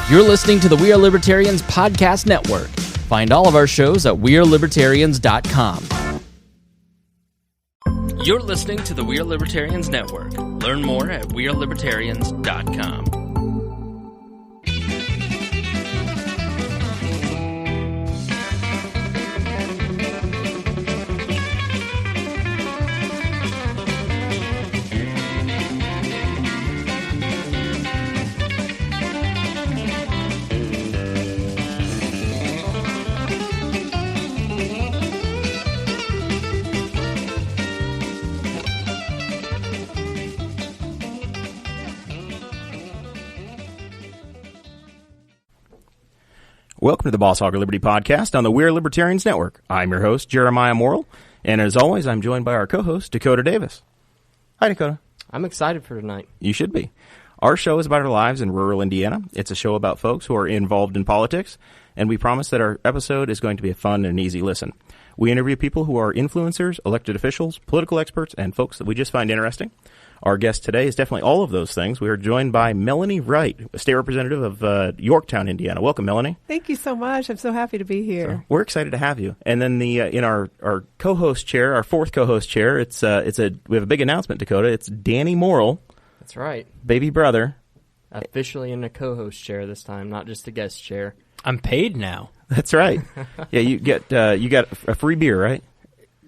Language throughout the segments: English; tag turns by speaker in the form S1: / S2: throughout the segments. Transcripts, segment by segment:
S1: You're listening to the We Are Libertarians Podcast Network. Find all of our shows at wearelibertarians.com. You're listening to the We Are Libertarians Network. Learn more at wearelibertarians.com.
S2: Welcome to the Boss Hog of Liberty podcast on the We Are Libertarians Network. I'm your host, Jeremiah Morrell, and as always, I'm joined by our co-host, Dakota Davis. Hi, Dakota.
S3: I'm excited for tonight.
S2: You should be. Our show is about our lives in rural Indiana. It's a show about folks who are involved in politics, and we promise that our episode is going to be a fun and easy listen. We interview people who are influencers, elected officials, political experts, and folks that we just find interesting. Our guest today is definitely all of those things. We are joined by Melanie Wright, State Representative of Yorktown, Indiana. Welcome, Melanie.
S4: Thank you so much. I'm so happy to be here.
S2: So we're excited to have you. And then in our co-host chair, our fourth co-host chair, we have a big announcement, Dakota. It's Danny Morrell.
S3: That's right.
S2: Baby brother.
S3: Officially in the co-host chair this time, not just the guest chair.
S1: I'm paid now.
S2: That's right. Yeah, you got a free beer, right?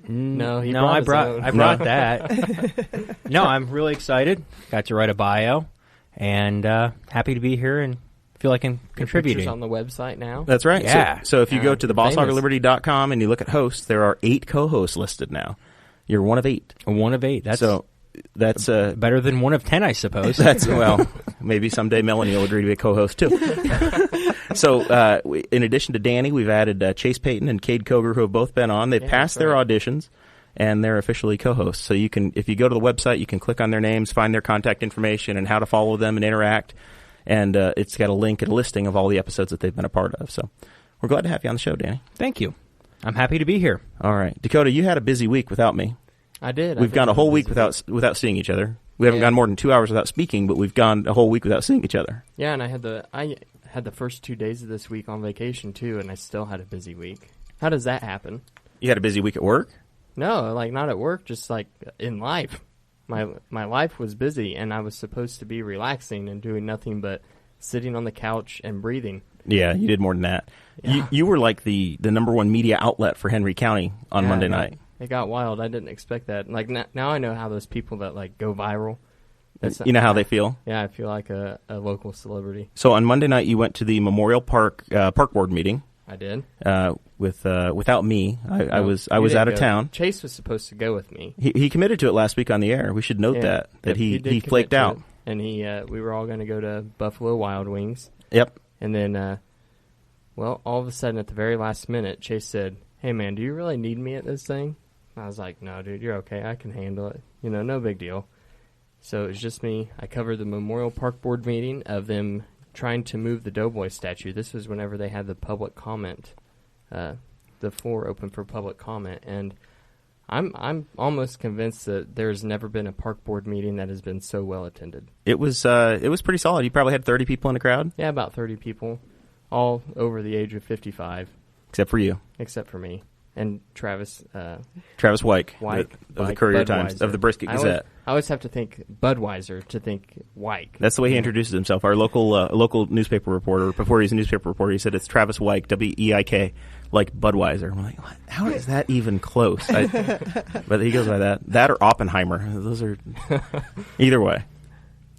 S3: No,
S1: I brought that. No, I'm really excited. Got to write a bio, and happy to be here and feel like I'm contributing.
S3: Pictures on the website now.
S2: That's right.
S1: Yeah.
S2: So if you go to the bosshogliberty.com and you look at hosts, there are 8 co-hosts listed now. You're one of 8.
S1: One of 8. That's better than 1 of 10, I suppose.
S2: Well, maybe someday Melanie will agree to be a co-host too. So, in addition to Danny, we've added Chase Peyton and Kade Koger, who have both been on. They've passed their auditions, and they're officially co-hosts. So if you go to the website, you can click on their names, find their contact information, and how to follow them and interact. And it's got a link and a listing of all the episodes that they've been a part of. So, we're glad to have you on the show, Danny.
S1: Thank you. I'm happy to be here.
S2: All right, Dakota, you had a busy week without me.
S3: I did.
S2: We've gone a whole week without seeing each other. We haven't gone more than 2 hours without speaking, but we've gone a whole week without seeing each other.
S3: Yeah, and I had the first 2 days of this week on vacation too, and I still had a busy week. How does that happen?
S2: You had a busy week at work?
S3: No, not at work, just in life. My life was busy, and I was supposed to be relaxing and doing nothing but sitting on the couch and breathing.
S2: Yeah, you did more than that.
S3: Yeah.
S2: You were like the number one media outlet for Henry County on Monday night.
S3: It got wild. I didn't expect that. Now I know how those people that go viral.
S2: You know how they feel?
S3: Yeah, I feel like a local celebrity.
S2: So on Monday night, you went to the Memorial Park Board meeting.
S3: I did.
S2: Without me, I was out of town.
S3: Chase was supposed to go with me.
S2: He committed to it last week on the air. We should note that he flaked out.
S3: And we were all going to go to Buffalo Wild Wings.
S2: Yep.
S3: And then, all of a sudden, at the very last minute, Chase said, "Hey man, do you really need me at this thing?" I was like, "No, dude, you're okay. I can handle it. No big deal." So it was just me. I covered the Memorial Park Board meeting of them trying to move the Doughboy statue. This was whenever they had the public comment, the floor open for public comment. And I'm almost convinced that there's never been a park board meeting that has been so well attended.
S2: It was pretty solid. You probably had 30 people in the crowd?
S3: Yeah, about 30 people, all over the age of 55.
S2: Except for you.
S3: Except for me. And Travis
S2: Wyke
S3: of
S2: the Courier
S3: Budweiser.
S2: Times, of the Brisket Gazette.
S3: I always have to think Budweiser to think Wyke.
S2: That's the way he introduces himself. Our local newspaper reporter, before he's a newspaper reporter, he said it's Travis Wyke, W-E-I-K, like Budweiser. I'm like, what? How is that even close? But he goes by that. That or Oppenheimer. Those are either way.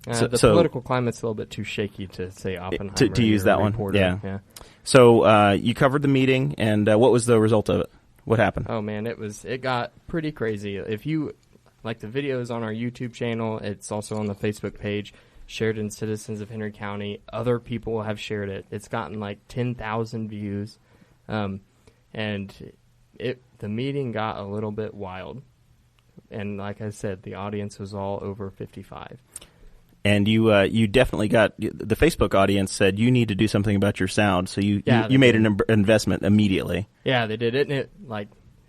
S3: The political climate's a little bit too shaky to say Oppenheimer.
S2: To use that one. Yeah. So you covered the meeting, and what was the result of it? What happened?
S3: Oh man, it got pretty crazy. If you like the videos on our YouTube channel, it's also on the Facebook page, Sheridan Citizens of Henry County. Other people have shared it. It's gotten 10,000 views, and the meeting got a little bit wild. And like I said, the audience was all over 55.
S2: And you definitely got the Facebook audience said you need to do something about your sound, so you made an investment immediately.
S3: Yeah, they did it, and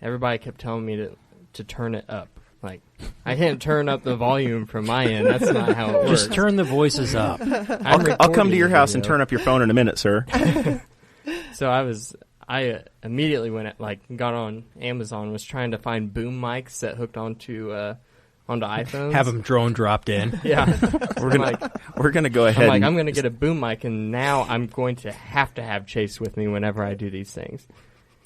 S3: everybody kept telling me to turn it up. Like, I can't turn up the volume from my end. That's not how it works.
S1: Just turn the voices up.
S2: I'll come to your house and turn up your phone in a minute, sir.
S3: So I immediately got on Amazon, was trying to find boom mics that hooked onto iPhones.
S1: Have them drone dropped in.
S3: Yeah.
S2: We're gonna go ahead.
S3: I'm gonna get a boom mic, and now I'm going to have Chase with me whenever I do these things.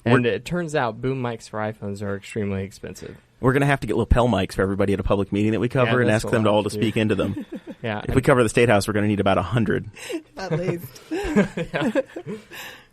S3: And it turns out boom mics for iPhones are extremely expensive.
S2: We're going to have to get lapel mics for everybody at a public meeting that we cover and ask them all to speak into them.
S3: Yeah.
S2: If we cover the State House, we're going to need about 100.
S4: At least.
S3: Yeah.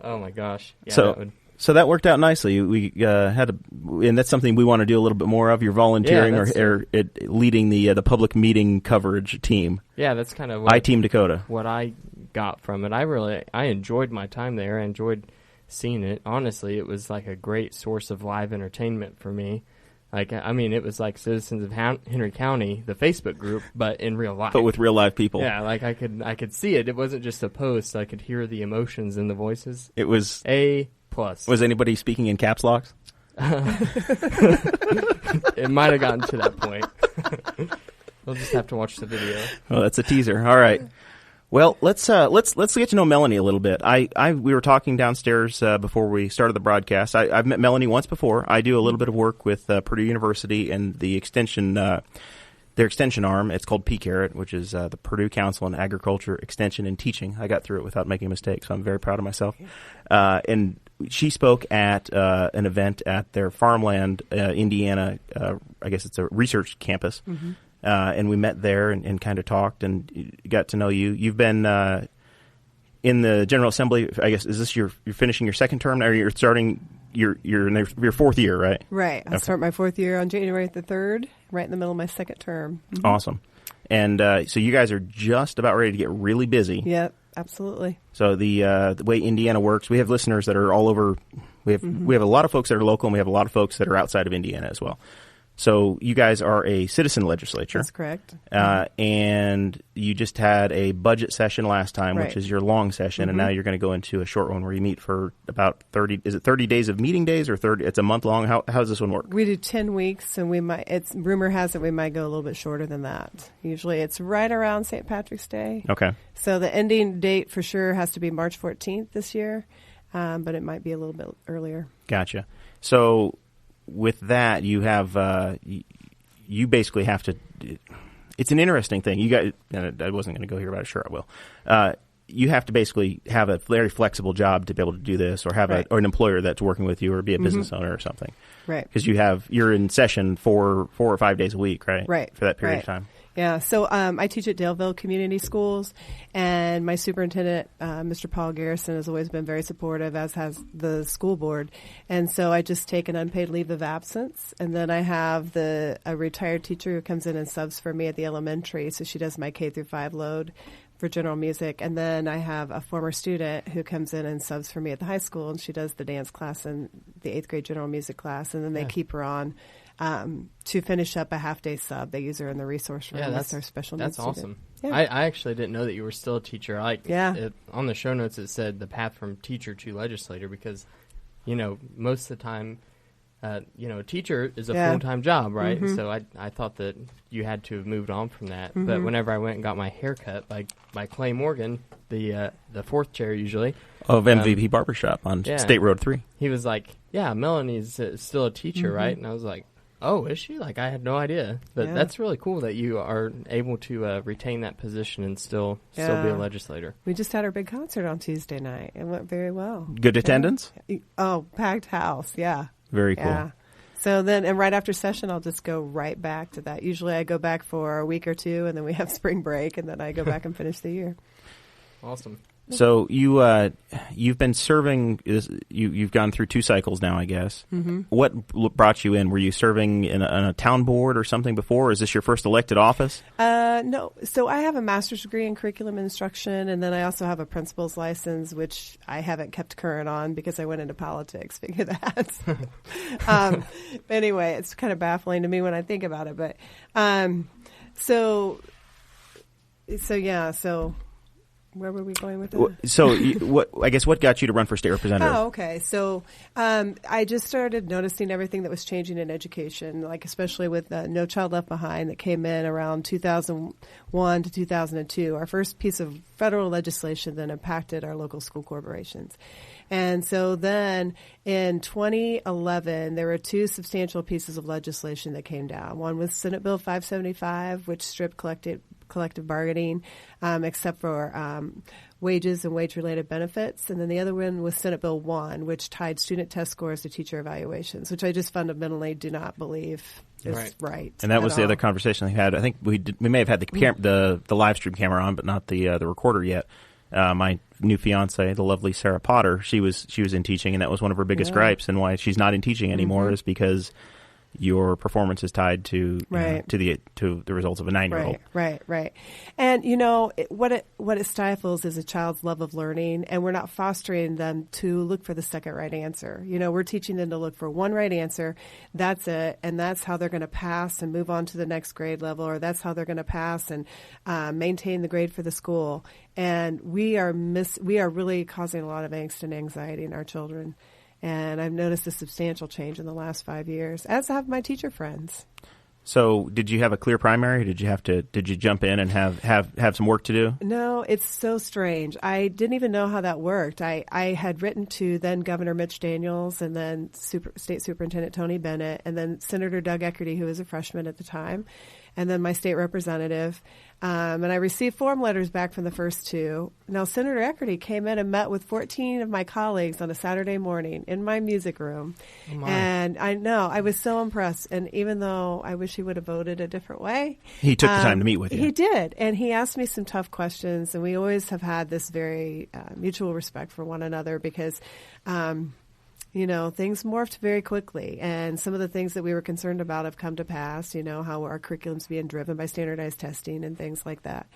S3: Oh, my gosh. Yeah,
S2: so that worked out nicely. We and that's something we want to do a little bit more of. You're volunteering or leading the public meeting coverage team.
S3: Yeah, that's kind of
S2: Team Dakota.
S3: What I got from it. I enjoyed my time there. I enjoyed seeing it. Honestly, it was like a great source of live entertainment for me. Like, I mean, it was like Citizens of Henry County, the Facebook group, but in real life.
S2: But with real live people.
S3: Yeah, like I could see it. It wasn't just a post. I could hear the emotions in the voices.
S2: It was
S3: A+.
S2: Was anybody speaking in caps locks?
S3: It might have gotten to that point. We'll just have to watch the video.
S2: Well, that's a teaser. All right. Well, let's get to know Melanie a little bit. We were talking downstairs before we started the broadcast. I've met Melanie once before. I do a little bit of work with Purdue University and the extension, their extension arm. It's called PCARET, which is the Purdue Council on Agriculture, Extension, and Teaching. I got through it without making a mistake, so I'm very proud of myself. And she spoke at an event at their Farmland, Indiana. I guess it's a research campus. Mm-hmm. And we met there and kind of talked and got to know you. You've been in the General Assembly, I guess, is this you're finishing your second term, or you're starting you're in your fourth year, right?
S4: Right. I start my fourth year on January the 3rd, right in the middle of my second term. Mm-hmm.
S2: Awesome. And so you guys are just about ready to get really busy.
S4: Yep, absolutely.
S2: So the way Indiana works, we have listeners that are all over. We have a lot of folks that are local, and we have a lot of folks that are outside of Indiana as well. So you guys are a citizen legislature.
S4: That's correct.
S2: And you just had a budget session last time,
S4: right,
S2: which is your long session, and now you're going to go into a short one where you meet for about 30. Is it 30 days of meeting days or 30? It's a month long. How does this one work?
S4: We do 10 weeks, and rumor has it we might go a little bit shorter than that. Usually it's right around St. Patrick's Day.
S2: Okay.
S4: So the ending date for sure has to be March 14th this year, but it might be a little bit earlier.
S2: Gotcha. So with that, you have you basically have to. It's an interesting thing. You got. I wasn't going to go here about it. Sure, I will. You have to basically have a very flexible job to be able to do this, or have or an employer that's working with you, or be a business owner or something.
S4: Right.
S2: Because you're in session 4 or 5 days a week, right?
S4: Right.
S2: For that period of time. Yeah.
S4: So I teach at Daleville Community Schools, and my superintendent, Mr. Paul Garrison, has always been very supportive, as has the school board. And so I just take an unpaid leave of absence, and then I have a retired teacher who comes in and subs for me at the elementary, so she does my K through 5 load for general music. And then I have a former student who comes in and subs for me at the high school, and she does the dance class and the 8th grade general music class, and then they keep her on to finish up a half-day sub. They use her in the resource room. That's our special needs
S3: That's awesome.
S4: Yeah.
S3: I actually didn't know that you were still a teacher. On the show notes it said the path from teacher to legislator, because, most of the time, a teacher is a full-time job, right? Mm-hmm. So I thought that you had to have moved on from that. Mm-hmm. But whenever I went and got my hair cut by Clay Morgan, the fourth chair usually,
S2: of MVP Barbershop on State Road 3.
S3: He was like, Melanie's still a teacher, right? And I was like, oh, is she? Like, I had no idea. But that's really cool that you are able to retain that position and still be a legislator.
S4: We just had our big concert on Tuesday night. It went very well.
S2: Good attendance?
S4: Oh, packed house, yeah.
S2: Very cool.
S4: Yeah. So then, and right after session, I'll just go right back to that. Usually I go back for a week or two, and then we have spring break, and then I go back and finish the year.
S3: Awesome.
S2: So you've been serving. You've gone through 2 cycles now, I guess. Mm-hmm. What brought you in? Were you serving in a town board or something before? Or is this your first elected office?
S4: No. So I have a master's degree in curriculum instruction, and then I also have a principal's license, which I haven't kept current on because I went into politics. Speaking of that, anyway, it's kind of baffling to me when I think about it. But so. where were we going with that?
S2: So, I guess what got you to run for state representative?
S4: Oh, okay. So I just started noticing everything that was changing in education, like especially with No Child Left Behind that came in around 2001 to 2002. Our first piece of federal legislation that impacted our local school corporations. And so then in 2011, there were two substantial pieces of legislation that came down. One was Senate Bill 575, which stripped collective bargaining, except for wages and wage-related benefits. And then the other one was Senate Bill 1, which tied student test scores to teacher evaluations, which I just fundamentally do not believe is right.
S2: And that was the other conversation we had. I think we may have had the live stream camera on, but not the recorder yet. My new fiance, the lovely Sarah Potter, she was in teaching, and that was one of her biggest gripes, and why she's not in teaching anymore is because your performance is tied to to the results of a 9-year-old.
S4: Right. And what it stifles is a child's love of learning, and we're not fostering them to look for the second right answer. We're teaching them to look for one right answer. That's it, and that's how they're going to pass and move on to the next grade level, or that's how they're going to pass and maintain the grade for the school. And we are really causing a lot of angst and anxiety in our children. And I've noticed a substantial change in the last 5 years, as have my teacher friends.
S2: So, did you have a clear primary? Did you jump in and have some work to do?
S4: No, it's so strange. I didn't even know how that worked. I had written to then Governor Mitch Daniels, and then State Superintendent Tony Bennett, and then Senator Doug Eckerty, who was a freshman at the time, and then my state representative. And I received form letters back from the first two. Now, Senator Eckerty came in and met with 14 of my colleagues on a Saturday morning in my music room. Oh my. And I was so impressed. And even though I wish he would have voted a different way,
S2: he took the time to meet with you.
S4: He did. And he asked me some tough questions. And we always have had this very mutual respect for one another because things morphed very quickly, and some of the things that we were concerned about have come to pass, how our curriculum's being driven by standardized testing and things like that.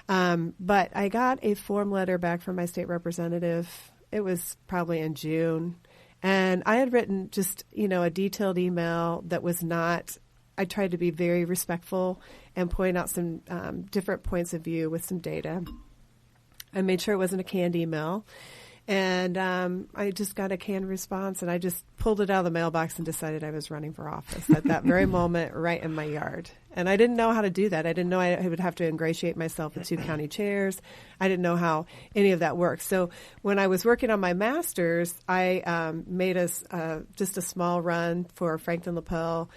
S4: But I got a form letter back from my state representative. It was probably in June, and I had written just, a detailed email that was not – I tried to be very respectful and point out some different points of view with some data. I made sure it wasn't a canned email. And I just got a canned response, and I just pulled it out of the mailbox and decided I was running for office at that very moment right in my yard. And I didn't know how to do that. I didn't know I would have to ingratiate myself with 2 county chairs. I didn't know how any of that worked. So when I was working on my master's, I made just a small run for Franklin Lapel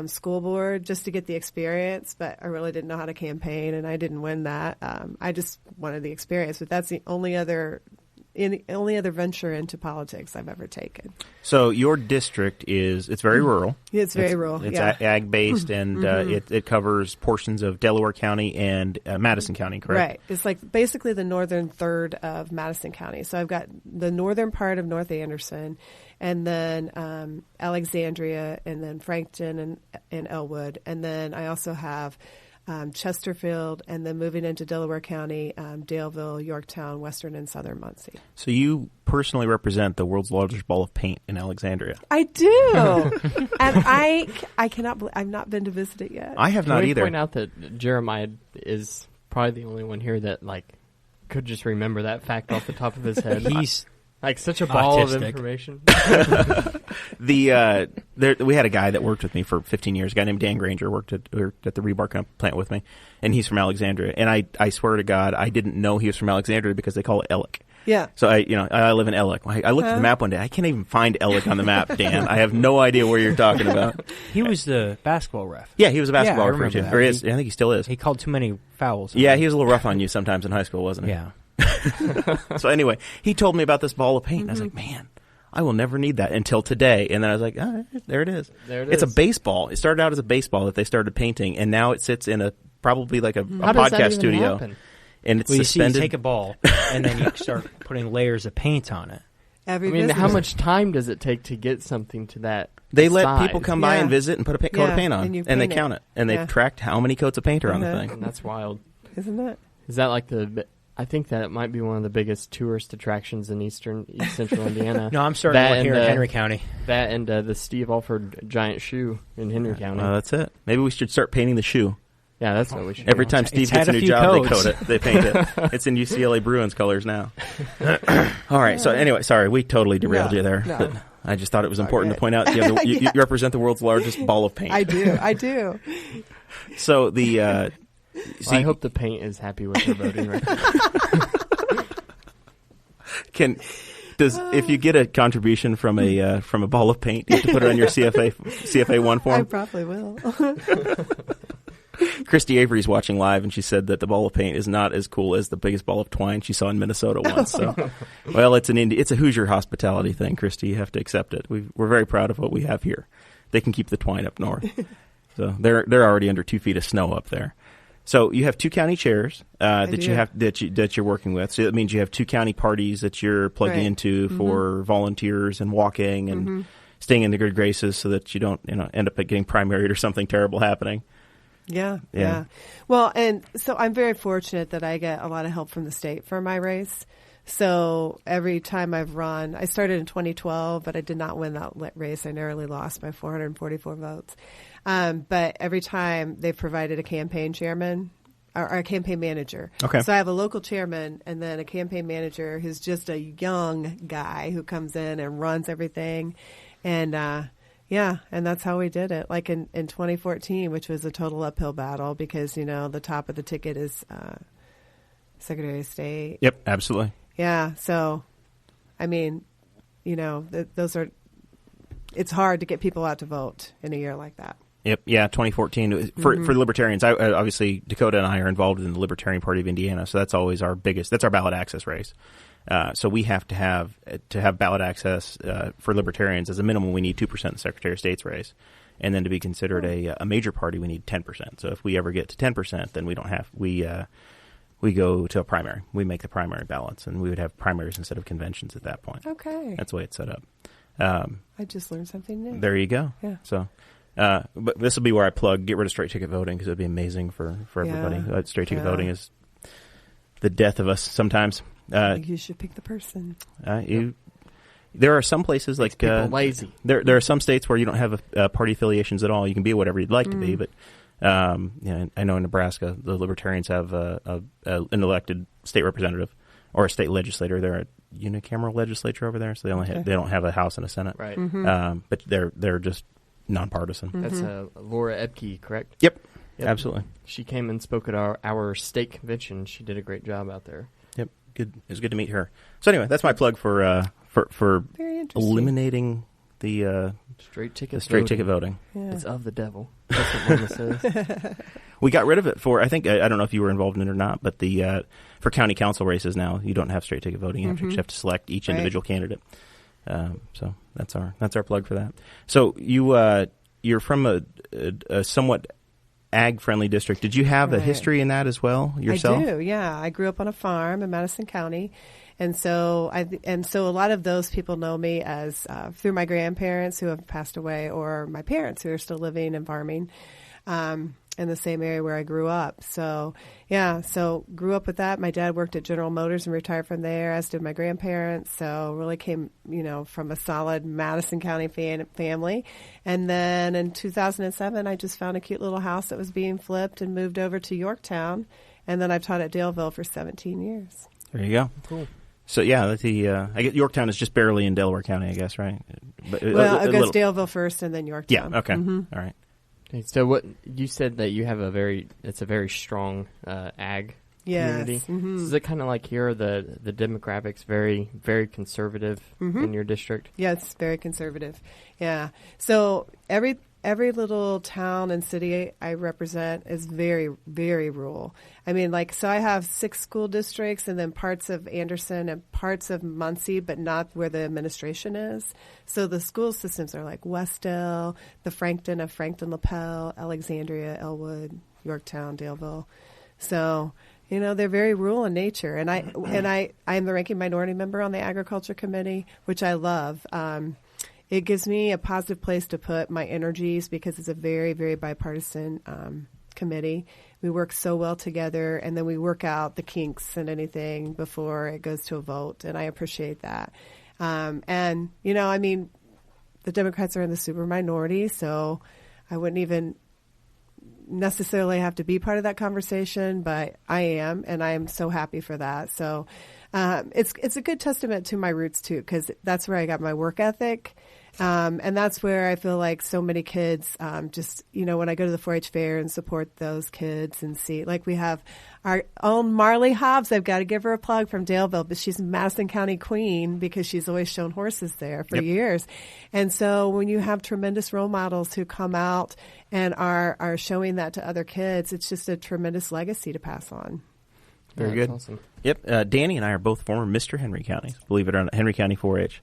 S4: school board just to get the experience, but I really didn't know how to campaign, and I didn't win that. I just wanted the experience, but that's the only other venture into politics I've ever taken.
S2: So your district it's very rural.
S4: It's very rural.
S2: It's ag-based, and it covers portions of Delaware County and Madison County, correct?
S4: Right. It's like basically the northern third of Madison County. So I've got the northern part of North Anderson, and then Alexandria, and then Frankton and Elwood. And then I also have Chesterfield, and then moving into Delaware County, Daleville, Yorktown, Western, and Southern Muncie.
S2: So you personally represent the world's largest ball of paint in Alexandria.
S4: I do, and I cannot believe I've not been to visit it yet.
S2: I have not either.
S3: Point out that Jeremiah is probably the only one here that could just remember that fact off the top of his head.
S1: He's
S3: such a ball of information.
S2: We had a guy that worked with me for 15 years. A guy named Dan Granger worked at the rebar plant with me, and he's from Alexandria. And I swear to God, I didn't know he was from Alexandria because they call it Ellick.
S4: Yeah.
S2: So I live in Ellick. I looked at the map one day. I can't even find Ellick on the map, Dan. I have no idea where you're talking about.
S1: He was the basketball ref.
S2: Yeah, he was a basketball
S1: I
S2: ref too.
S1: that.
S2: Or I think he still is.
S1: He called too many fouls.
S2: Yeah, he was a little rough on you sometimes in high school, wasn't he?
S1: Yeah.
S2: So anyway, he told me about this ball of paint, and I was like, man, I will never need that until today. And then I was like, there it is. It's a baseball. It started out as a baseball that they started painting, and now it sits in probably a podcast studio.
S3: Happen?
S2: And it's suspended.
S1: You take a ball, and then you start putting layers of paint on it.
S3: How much time does it take to get something to that
S2: They
S3: size?
S2: let people come by and visit and put a coat of paint on, and they count it. And they've tracked how many coats of paint are on the thing.
S3: And that's wild.
S4: Isn't it?
S3: Is that I think that it might be one of the biggest tourist attractions in East Central Indiana.
S1: No, I'm starting one here in Henry County.
S3: That and the Steve Alford giant shoe in Henry County.
S2: That's it. Maybe we should start painting the shoe.
S3: Yeah, that's what we should
S2: Every
S3: do.
S2: time Steve
S1: It's
S2: gets
S1: had
S2: a
S1: a
S2: new
S1: few
S2: job,
S1: codes.
S2: they code it. They paint it. It's in UCLA Bruins colors now. All right. So anyway, sorry, we totally derailed
S4: No,
S2: you there.
S4: no.
S2: But I just thought it was important
S4: good.
S2: to point out you represent the world's largest ball of paint.
S4: I do.
S2: So the
S3: Well, I hope the paint is happy with their voting record.
S2: if you get a contribution from a ball of paint, you have to put it on your CFA 1
S4: I
S2: form.
S4: probably will.
S2: Christy Avery's watching live, and she said that the ball of paint is not as cool as the biggest ball of twine she saw in Minnesota once. So, well, it's a Hoosier hospitality thing, Christy. You have to accept it. We're very proud of what we have here. They can keep the twine up north, so they're already under 2 feet of snow up there. So you have 2 county chairs that you're working with. So that means you have 2 county parties that you're plugging
S4: Right.
S2: into for volunteers and walking and staying in the good graces, so that you don't end up getting primaried or something terrible happening.
S4: Yeah. Well, and so I'm very fortunate that I get a lot of help from the state for my race. So every time I've run, I started in 2012, but I did not win that race. I narrowly lost by 444 votes. But every time they've provided a campaign chairman or a campaign manager.
S2: Okay.
S4: So I have a local chairman and then a campaign manager who's just a young guy who comes in and runs everything. And, and that's how we did it. Like in 2014, which was a total uphill battle because, the top of the ticket is Secretary of State.
S2: Yep, absolutely.
S4: Yeah. So, I mean, it's hard to get people out to vote in a year like that.
S2: Yep. Yeah. 2014 for Libertarians. Obviously, Dakota and I are involved in the Libertarian Party of Indiana, so that's always our biggest. That's our ballot access race. So we have to have ballot access for Libertarians as a minimum. We need 2% in the Secretary of State's race, and then to be considered a major party, we need 10%. So if we ever get to 10%, then we don't have we go to a primary. We make the primary ballots, and we would have primaries instead of conventions at that point.
S4: Okay.
S2: That's the way it's set up.
S4: I just learned something new.
S2: There you go.
S4: Yeah.
S2: So, but this will be where I plug get rid of straight ticket voting, because it would be amazing for everybody.
S4: Yeah.
S2: Straight ticket
S4: Yeah.
S2: voting is the death of us sometimes.
S4: I think you should pick the person.
S2: There are some places like
S3: People lazy.
S2: There are some states where you don't have party affiliations at all. You can be whatever you'd like to be, but I know in Nebraska the Libertarians have an elected state representative or a state legislator. They're a unicameral legislature over there, so they don't have a House and a Senate.
S3: Right.
S2: But they're just nonpartisan.
S3: That's Laura Ebke, correct?
S2: Yep.
S3: Yep.
S2: Absolutely.
S3: She came and spoke at our state convention. She did a great job out there.
S2: Yep. Good. It was good to meet her. So anyway, that's my plug for
S4: Very interesting.
S2: eliminating the
S3: Straight ticket
S2: ticket voting.
S4: Yeah.
S3: It's of the devil. That's what Mama says.
S2: We got rid of it for, I think, I don't know if you were involved in it or not, but for county council races now, you don't have straight ticket voting. You have to select each
S4: Right.
S2: individual candidate. So that's our plug for that. So you're from a somewhat ag-friendly district. Did you have a
S4: Right.
S2: history in that as well yourself?
S4: I do, yeah. I grew up on a farm in Madison County. And so a lot of those people know me as through my grandparents who have passed away, or my parents who are still living and farming in the same area where I grew up. So grew up with that. My dad worked at General Motors and retired from there, as did my grandparents. So really came, from a solid Madison County family. And then in 2007, I just found a cute little house that was being flipped and moved over to Yorktown. And then I've taught at Daleville for 17 years.
S2: There you go.
S3: Cool.
S2: So I guess Yorktown is just barely in Delaware County, I guess, right? But
S4: Well, it goes
S2: little-
S4: Daleville first and then Yorktown.
S2: Yeah. Okay. All right.
S3: Okay, so what you said that you have it's a very strong ag community.
S4: Yes. Mm-hmm.
S3: So is it kind of like here the demographics very, very conservative in your district?
S4: Yeah, it's very conservative. Yeah. So every little town and city I represent is very, very rural. I mean, so I have 6 school districts and then parts of Anderson and parts of Muncie, but not where the administration is. So the school systems are like Westdale, the Frankton of Frankton LaPel, Alexandria, Elwood, Yorktown, Daleville. So, they're very rural in nature. And I am the ranking minority member on the Agriculture Committee, which I love. It gives me a positive place to put my energies because it's a very, very bipartisan committee. We work so well together, and then we work out the kinks and anything before it goes to a vote, and I appreciate that. The Democrats are in the super minority, so I wouldn't even necessarily have to be part of that conversation, but I am, and I am so happy for that. So it's a good testament to my roots too, because that's where I got my work ethic. And that's where I feel like so many kids, just, when I go to the 4-H fair and support those kids and see, like we have our own Marley Hobbs. I've got to give her a plug from Daleville, but she's Madison County queen because she's always shown horses there for years. And so when you have tremendous role models who come out and are showing that to other kids, it's just a tremendous legacy to pass on.
S2: Very good.
S3: Awesome.
S2: Yep. Danny and I are both former Mr. Henry Counties, believe it or not, Henry County 4-H.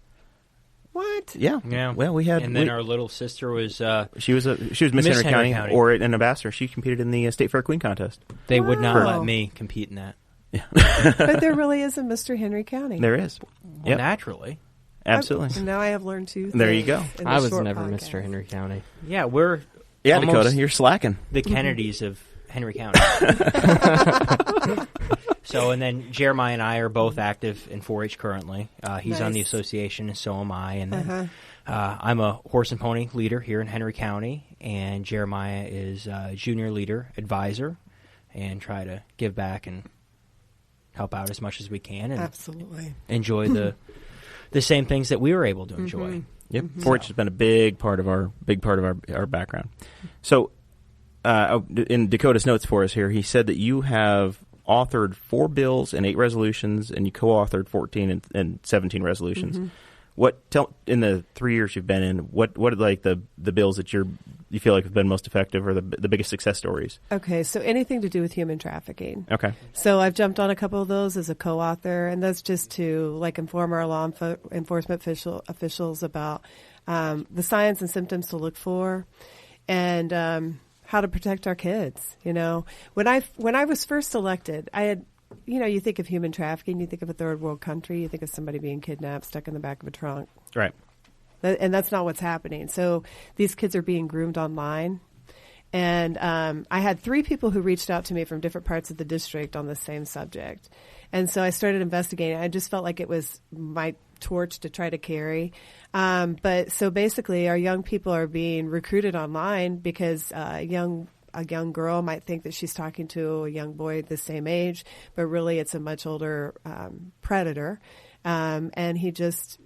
S4: What?
S2: Yeah.
S1: Well,
S2: we had,
S1: and then our little sister was.
S2: She was Miss Henry County, or an ambassador. She competed in the State Fair Queen contest.
S1: They would not let me compete in that.
S2: Yeah.
S4: But there really is a Mr. Henry County.
S2: There is.
S1: Well, naturally.
S2: Absolutely.
S4: Now I have learned two.
S2: There you go.
S3: I was never Mr. Henry County.
S1: Yeah, we're.
S2: Yeah, Dakota, you're slacking.
S1: The Kennedys of Henry County. So, and then Jeremiah and I are both active in 4-H currently. He's on the association, and so am I. And then I'm a horse and pony leader here in Henry County, and Jeremiah is a junior leader advisor, and try to give back and help out as much as we can, and
S4: absolutely
S2: enjoy
S1: the same things that we were able to enjoy.
S2: Yep, 4-H has been a big part of our background. So, in Dakota's notes for us here, he said that you have authored 4 bills and 8 resolutions, and you co-authored 14 and 17 resolutions. In the 3 years you've been in, what are like the bills that you feel like have been most effective, or the biggest success stories?
S4: Okay, so anything to do with human trafficking.
S2: Okay.
S4: So I've jumped on a couple of those as a co-author, and that's just to inform our law enforcement officials about the signs and symptoms to look for, and how to protect our kids. When I was first elected, I had, you think of human trafficking, you think of a third world country, you think of somebody being kidnapped, stuck in the back of a trunk.
S2: Right.
S4: And that's not what's happening. So these kids are being groomed online. And I had 3 people who reached out to me from different parts of the district on the same subject. And so I started investigating. I just felt like it was my torch to try to carry. But so basically our young people are being recruited online because a young girl might think that she's talking to a young boy the same age, but really it's a much older predator. And he just,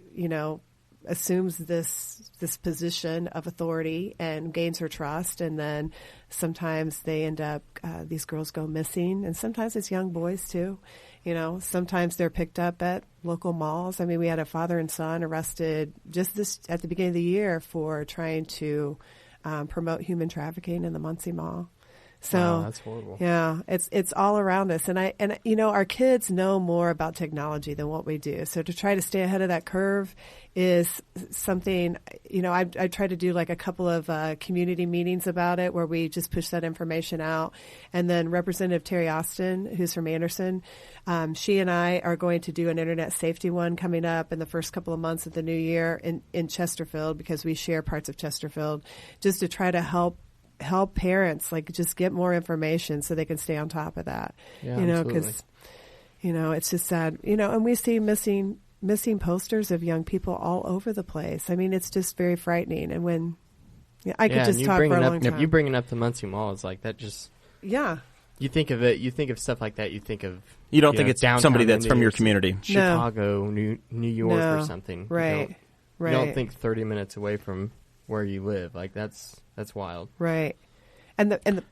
S4: assumes this position of authority and gains her trust. And then sometimes they end up, these girls go missing, and sometimes it's young boys too. Sometimes they're picked up at local malls. I mean, we had a father and son arrested just at the beginning of the year for trying to promote human trafficking in the Muncie Mall. So
S3: wow, that's horrible.
S4: Yeah, it's all around us, and our kids know more about technology than what we do. So to try to stay ahead of that curve is something. I try to do like a couple of community meetings about it where we just push that information out, and then Representative Terry Austin, who's from Anderson, she and I are going to do an internet safety one coming up in the first couple of months of the new year in Chesterfield, because we share parts of Chesterfield, just to try to help parents just get more information so they can stay on top of that.
S3: Yeah,
S4: because it's just sad. And we see missing posters of young people all over the place. I mean, it's just very frightening. And when I could just talk for a long time.
S3: You bringing up the Muncie Mall is like that. Just you think of it. You think of stuff like that. You think of
S2: you don't think it's somebody that's from your community,
S3: Chicago, New York, or something.
S4: Right.
S3: You don't think 30 minutes away from where you live. Like that's wild.
S4: Right.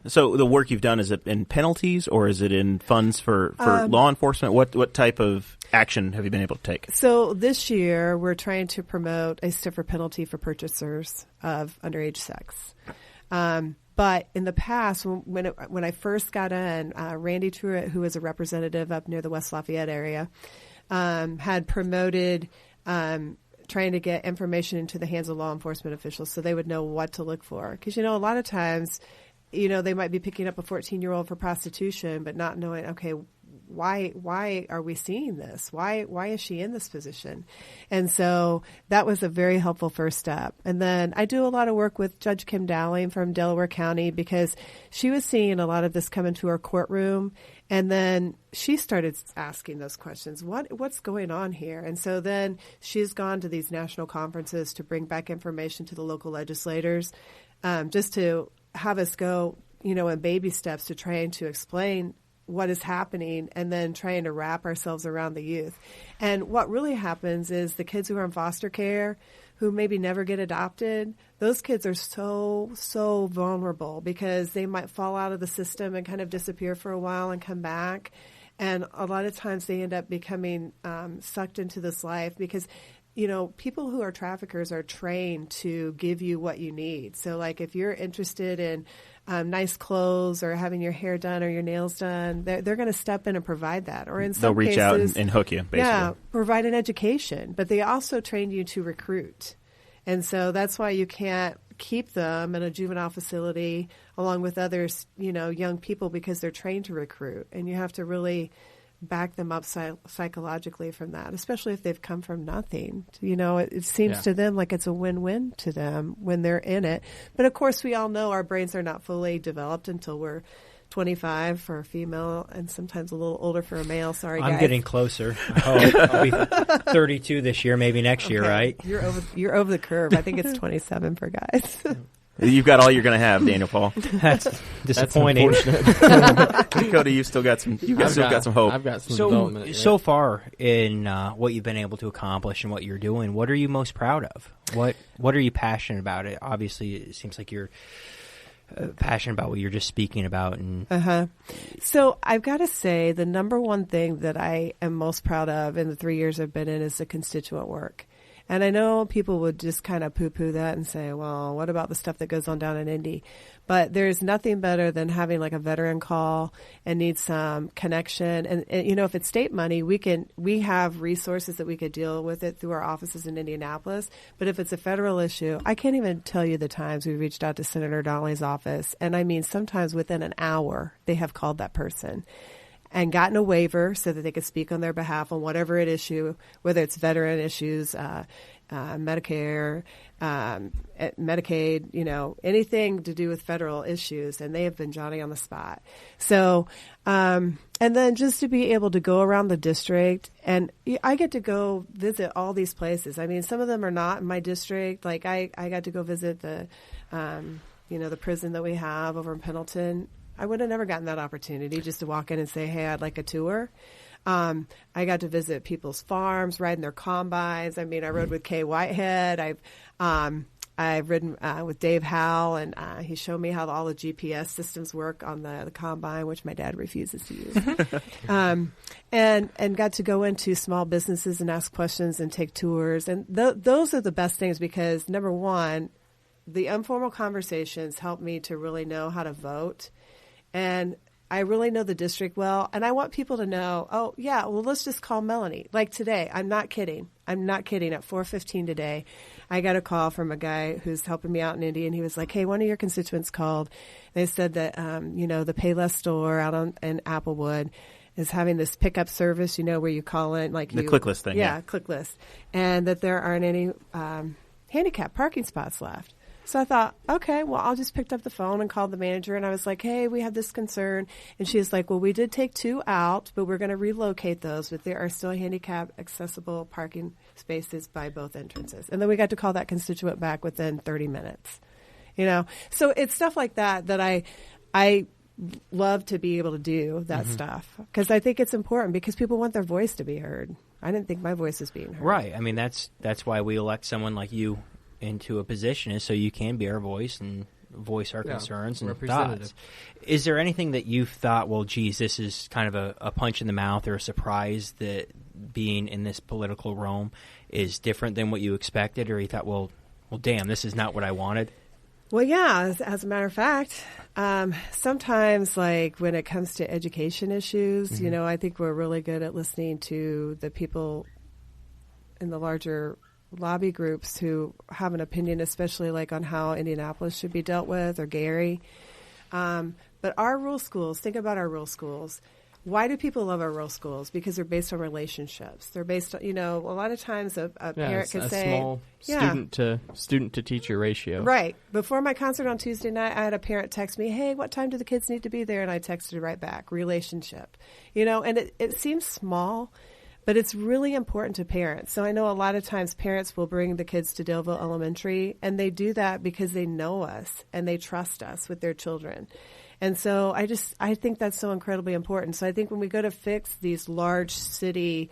S2: So the work you've done, is it in penalties, or is it in funds for law enforcement? What type of action have you been able to take?
S4: So this year we're trying to promote a stiffer penalty for purchasers of underage sex. But in the past, when I first got in, Randy Truitt, who was a representative up near the West Lafayette area, had promoted trying to get information into the hands of law enforcement officials so they would know what to look for. Because, a lot of times, they might be picking up a 14-year-old for prostitution, but not knowing, okay, why are we seeing this? Why is she in this position? And so that was a very helpful first step. And then I do a lot of work with Judge Kim Dowling from Delaware County, because she was seeing a lot of this come into her courtroom. And then she started asking those questions. What's going on here? And so then she's gone to these national conferences to bring back information to the local legislators, just to have us go, in baby steps to trying to explain what is happening and then trying to wrap ourselves around the youth. And what really happens is the kids who are in foster care, who maybe never get adopted, those kids are so vulnerable because they might fall out of the system and kind of disappear for a while and come back. And a lot of times they end up becoming sucked into this life because people who are traffickers are trained to give you what you need. So, like, if you're interested in nice clothes or having your hair done or your nails done, they're going to step in and provide that. Or in some cases,
S2: they'll reach out and hook you, basically.
S4: Yeah, provide an education. But they also train you to recruit. And so that's why you can't keep them in a juvenile facility along with others, young people, because they're trained to recruit. And you have to really back them up psychologically from that, especially if they've come from nothing. It seems to them like it's a win-win to them when they're in it. But of course, we all know our brains are not fully developed until we're 25 for a female and sometimes a little older for a male. Sorry, guys.
S1: I'm getting closer. I'll be 32 this year, maybe next year, right?
S4: You're over the curve. I think it's 27 for guys.
S2: You've got all you're going to have, Daniel Paul.
S1: That's disappointing.
S2: Dakota, you've still got some. Got some hope.
S3: I've got some development. Yeah.
S1: So far in what you've been able to accomplish and what you're doing, what are you most proud of? What are you passionate about? Obviously, it seems like you're passionate about what you're just speaking about. And
S4: So I've got to say the number one thing that I am most proud of in the 3 years I've been in is the constituent work. And I know people would just kind of poo-poo that and say, well, what about the stuff that goes on down in Indy? But there's nothing better than having like a veteran call and need some connection. And if it's state money, we have resources that we could deal with it through our offices in Indianapolis. But if it's a federal issue, I can't even tell you the times we reached out to Senator Donnelly's office. And I mean, sometimes within an hour, they have called that person and gotten a waiver so that they could speak on their behalf on whatever it issue, whether it's veteran issues, Medicare, Medicaid, anything to do with federal issues, and they have been Johnny on the spot. So, and then just to be able to go around the district, and I get to go visit all these places. I mean, some of them are not in my district. Like I got to go visit the prison that we have over in Pendleton. I would have never gotten that opportunity just to walk in and say, hey, I'd like a tour. I got to visit people's farms, ride in their combines. I mean, I rode with Kay Whitehead. I've ridden with Dave Howell, and he showed me how all the GPS systems work on the combine, which my dad refuses to use. And got to go into small businesses and ask questions and take tours. And those are the best things because, number one, the informal conversations help me to really know how to vote. And I really know the district well, and I want people to know, oh, yeah, well, let's just call Melanie. Like today, I'm not kidding. At 4:15 today, I got a call from a guy who's helping me out in Indy, and he was like, hey, one of your constituents called. They said that, the Payless store out in Applewood is having this pickup service, where you call in. Like
S2: the click list thing.
S4: Yeah, click list. And that there aren't any handicap parking spots left. So I thought, okay, well, I'll just picked up the phone and called the manager, and I was like, hey, we have this concern. And she was like, well, we did take 2 out, but we're going to relocate those, but there are still handicap accessible parking spaces by both entrances. And then we got to call that constituent back within 30 minutes. So it's stuff like that I love to be able to do that stuff because I think it's important because people want their voice to be heard. I didn't think my voice was being heard.
S1: Right. I mean, that's why we elect someone like you into a position is so you can be our voice and voice our concerns and thoughts. Is there anything that you've thought, well, geez, this is kind of a punch in the mouth or a surprise that being in this political realm is different than what you expected, or you thought, well, damn, this is not what I wanted?
S4: Well, yeah, as a matter of fact, sometimes like when it comes to education issues, I think we're really good at listening to the people in the larger lobby groups who have an opinion, especially like on how Indianapolis should be dealt with or Gary. But our rural schools, think about our rural schools. Why do people love our rural schools? Because they're based on relationships. They're based on, a lot of times a parent can say,
S3: small student to teacher ratio.
S4: Right. Before my concert on Tuesday night, I had a parent text me, hey, what time do the kids need to be there? And I texted right back, relationship. And it seems small, but it's really important to parents. So I know a lot of times parents will bring the kids to Daleville Elementary, and they do that because they know us and they trust us with their children. And so I think that's so incredibly important. So I think when we go to fix these large city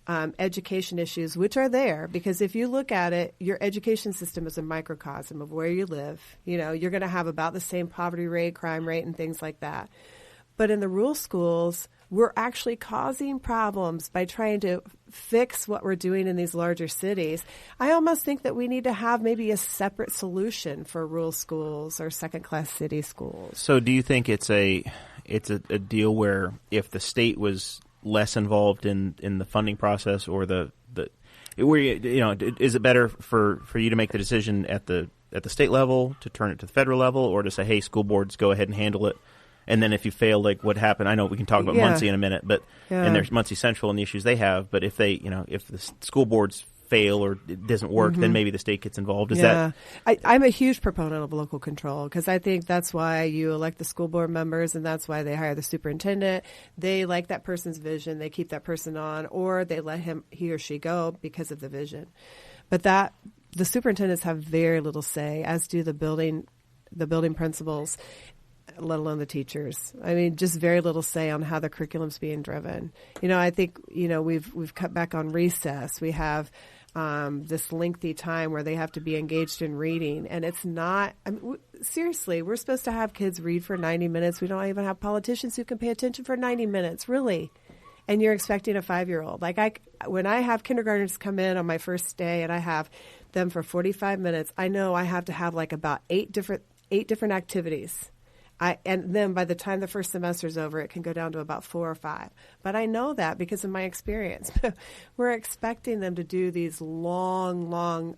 S4: education issues, which are there, because if you look at it, your education system is a microcosm of where you live. You know, you're going to have about the same poverty rate, crime rate, and things like that. But in the rural schools, we're actually causing problems by trying to fix what we're doing in these larger cities. I almost think that we need to have maybe a separate solution for rural schools or second-class city schools.
S2: So do you think it's a deal where if the state was less involved in the funding process, or is it better for you to make the decision at the state level, to turn it to the federal level, or to say, hey, school boards, go ahead and handle it? And then if you fail, like what happened, I know we can talk about Muncie in a minute, but and there's Muncie Central and the issues they have. But if if the school boards fail or it doesn't work, then maybe the state gets involved. I'm
S4: a huge proponent of local control, because I think that's why you elect the school board members, and that's why they hire the superintendent. They like that person's vision, they keep that person on, or they let he or she go because of the vision. But the superintendents have very little say, as do the building principals, let alone the teachers. I mean, just very little say on how the curriculum's being driven. I think, we've cut back on recess. We have this lengthy time where they have to be engaged in reading. And it's not, seriously, we're supposed to have kids read for 90 minutes. We don't even have politicians who can pay attention for 90 minutes, really. And you're expecting a 5-year-old. When I have kindergartners come in on my first day and I have them for 45 minutes, I know I have to have about eight different activities. And then by the time the first semester is over, it can go down to about 4 or 5. But I know that because of my experience. We're expecting them to do these long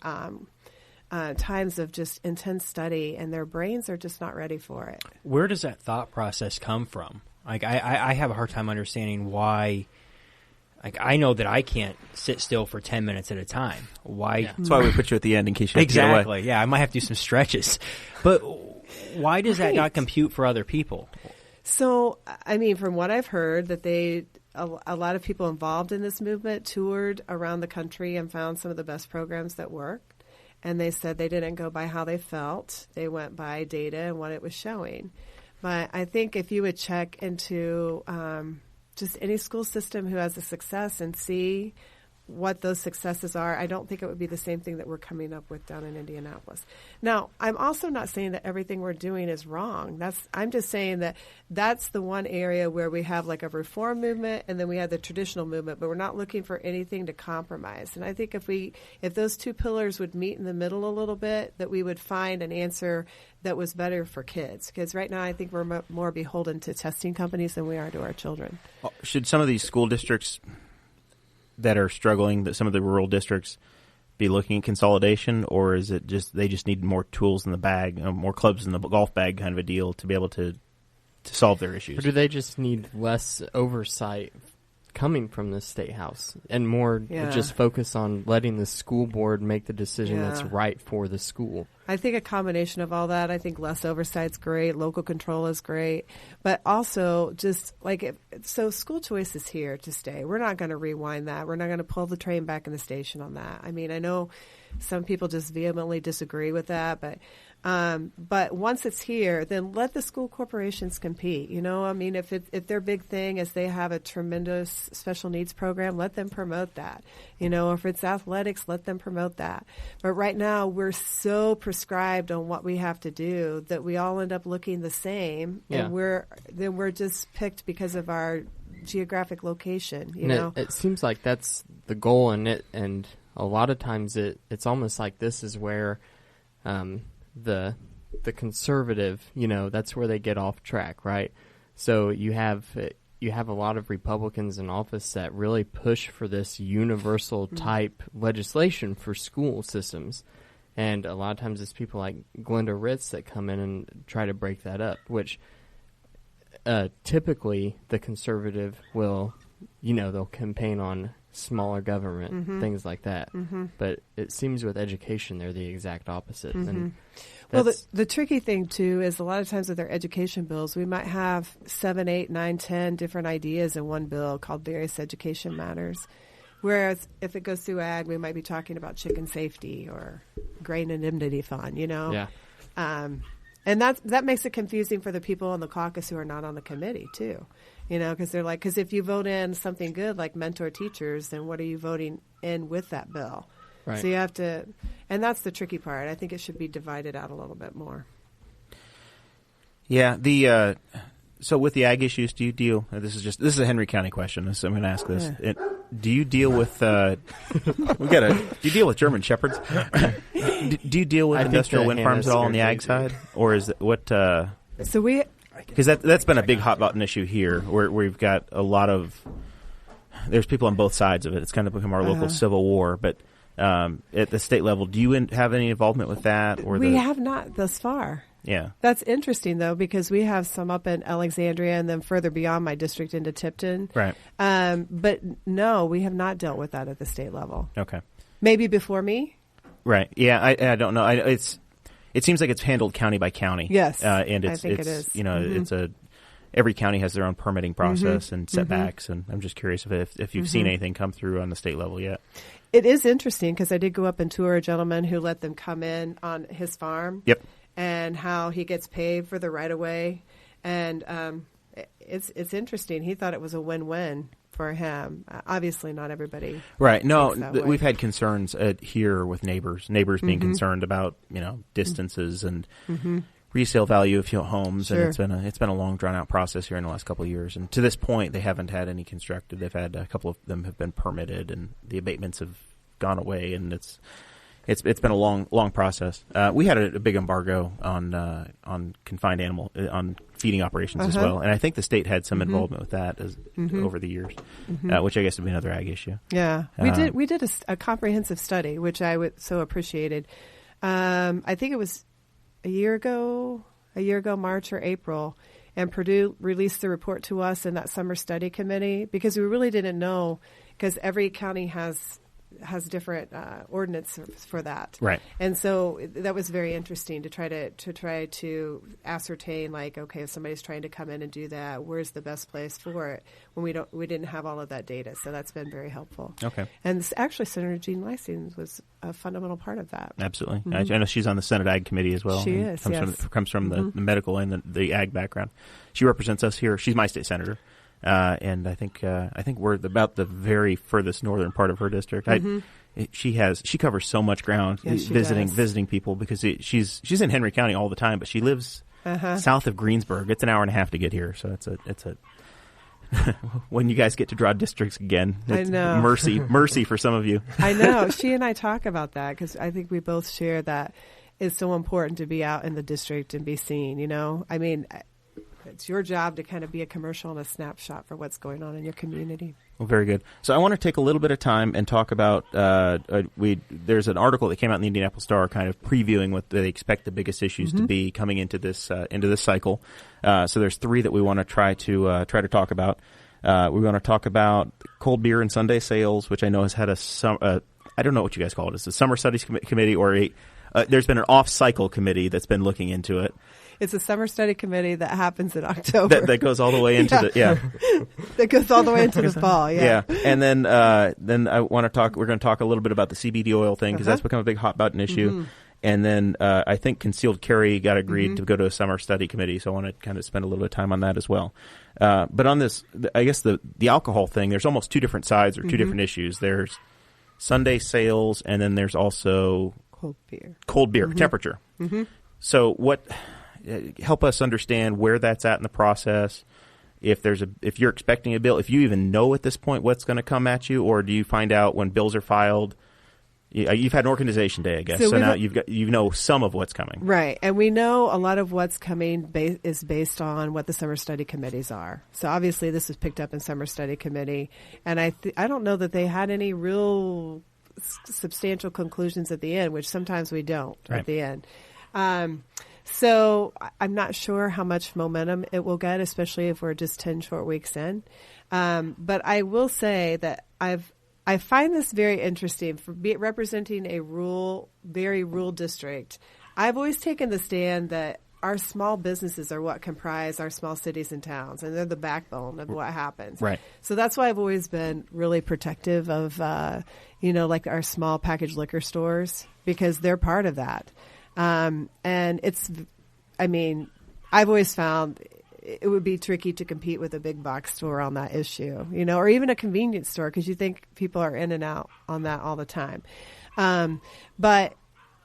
S4: times of just intense study, and their brains are just not ready for it.
S1: Where does that thought process come from? I have a hard time understanding why. I know that I can't sit still for 10 minutes at a time. Why?
S2: Yeah. That's why we put you at the end in case you have to get away.
S1: Yeah, I might have to do some stretches. But why does that not compute for other people?
S4: So, from what I've heard, that a lot of people involved in this movement toured around the country and found some of the best programs that worked. And they said they didn't go by how they felt. They went by data and what it was showing. But I think if you would check into just any school system who has a success and see what those successes are, I don't think it would be the same thing that we're coming up with down in Indianapolis. Now, I'm also not saying that everything we're doing is wrong. I'm just saying that that's the one area where we have a reform movement, and then we have the traditional movement, but we're not looking for anything to compromise. And I think if those two pillars would meet in the middle a little bit, that we would find an answer that was better for kids. Because right now I think we're more beholden to testing companies than we are to our children.
S2: Should some of these school districts that are struggling, that some of the rural districts, be looking at consolidation, or is it just they just need more tools in the bag, more clubs in the golf bag kind of a deal to be able to solve their issues?
S3: Or do they just need less oversight coming from the state house and more just focus on letting the school board make the decision that's right for the school?
S4: I think a combination of all that. I think less oversight's great, local control is great, but also just so school choice is here to stay. We're not going to rewind that. We're not going to pull the train back in the station on that. I know some people just vehemently disagree with that, but once it's here, then let the school corporations compete. If their big thing is they have a tremendous special needs program, let them promote that. If it's athletics, let them promote that. But right now, we're so prescribed on what we have to do that we all end up looking the same, and we're just picked because of our geographic location.
S3: It seems like that's the goal in it, and a lot of times it's almost like this is where the conservative, that's where they get off track, right? So you have a lot of Republicans in office that really push for this universal type legislation for school systems. And a lot of times it's people like Glenda Ritz that come in and try to break that up, which typically the conservative will, they'll campaign on smaller government, things like that. But it seems with education they're the exact opposite. And
S4: well, the tricky thing, too, is a lot of times with our education bills, we might have 7, 8, 9, 10 different ideas in one bill called Various Education Matters. Whereas if it goes through ag, we might be talking about chicken safety or grain indemnity fund,
S3: Yeah.
S4: And that makes it confusing for the people on the caucus who are not on the committee too. Because they're like, because if you vote in something good like mentor teachers, then what are you voting in with that bill?
S3: Right.
S4: So you have to, and that's the tricky part. I think it should be divided out a little bit more.
S2: Yeah. So with the ag issues, do you deal? This is a Henry County question. So I'm going to ask this. Do you deal with? Do you deal with German shepherds? Do you deal with industrial wind farms at all on the ag side, or is it what?
S4: So we.
S2: Because that's been a big hot button issue here, where we've got a lot of. There's people on both sides of it. It's kind of become our local civil war, but. At the state level, do you have any involvement with that? Or
S4: we have not thus far.
S2: Yeah.
S4: That's interesting, though, because we have some up in Alexandria and then further beyond my district into Tipton.
S2: Right.
S4: But no, we have not dealt with that at the state level.
S2: Okay.
S4: Maybe before me?
S2: Right. Yeah, I don't know. It seems like it's handled county by county.
S4: Yes,
S2: and
S4: I think it is.
S2: It's every county has their own permitting process and setbacks, and I'm just curious if you've seen anything come through on the state level yet.
S4: It is interesting because I did go up and tour a gentleman who let them come in on his farm.
S2: Yep.
S4: And how he gets paid for the right of way, and it's interesting. He thought it was a win-win for him. Obviously, not everybody.
S2: Right. No, we've had concerns here with neighbors being concerned about distances and resale value of homes,
S4: Sure.
S2: and it's been a long drawn out process here in the last couple of years. And to this point, they haven't had any constructed. They've had a couple of them have been permitted, and the abatements have gone away, and it's been a long process. We had a big embargo on confined animal on feeding operations as well, and I think the state had some involvement with that over the years, which I guess would be another ag issue.
S4: Yeah, we did a comprehensive study, which I so appreciated. I think it was a year ago, March or April, and Purdue released the report to us in that summer study committee because we really didn't know, because every county has different ordinances for that,
S2: right? And
S4: so that was very interesting to try to ascertain, like, okay, if somebody's trying to come in and do that, where's the best place for it when we didn't have all of that data. So that's been very helpful.
S2: Okay,
S4: and actually, Senator Jean Lysing was a fundamental part of that.
S2: Absolutely, I know she's on the Senate Ag Committee as well.
S4: She is.
S2: Comes from the medical and the ag background. She represents us here. She's my state senator. And I think we're about the very furthest northern part of her district. She covers so much ground visiting people because she's in Henry County all the time, but she lives south of Greensburg. It's an hour and a half to get here, so it's a when you guys get to draw districts again, it's
S4: I know.
S2: mercy for some of you.
S4: I know. She and I talk about that because I think we both share that it's so important to be out in the district and be seen. I mean, it's your job to kind of be a commercial and a snapshot for what's going on in your community.
S2: Well, very good. So I want to take a little bit of time and talk about there's an article that came out in the Indianapolis Star kind of previewing what they expect the biggest issues to be coming into this cycle. So there's three that we want to try to talk about. We want to talk about cold beer and Sunday sales, which I know has had I don't know what you guys call it. It's a summer studies committee or there's been an off-cycle committee that's been looking into it.
S4: It's a summer study committee that happens in October.
S2: That goes all the way into
S4: that goes all the way into the fall. Yeah.
S2: And then I want to talk. We're going to talk a little bit about the CBD oil thing because that's become a big hot button issue. And then I think concealed carry got agreed to go to a summer study committee. So I want to kind of spend a little bit of time on that as well. But on this, I guess the alcohol thing, there's almost two different sides or two different issues. There's Sunday sales, and then there's also cold beer temperature. So what? Help us understand where that's at in the process. If you're expecting a bill, if you even know at this point what's going to come at you, or do you find out when bills are filed? You've had an organization day, I guess, so now you know some of what's coming,
S4: right? And we know a lot of what's coming is based on what the summer study committees are. So obviously, this was picked up in summer study committee, and I don't know that they had any real substantial conclusions at the end, which sometimes we don't at the end. So I'm not sure how much momentum it will get, especially if we're just 10 short weeks in. But I will say that I find this very interesting for representing a very rural district. I've always taken the stand that our small businesses are what comprise our small cities and towns, and they're the backbone of what happens. Right. So that's why I've always been really protective of, like our small packaged liquor stores, because they're part of that. And I mean, I've always found it would be tricky to compete with a big box store on that issue, or even a convenience store, because you think people are in and out on that all the time. But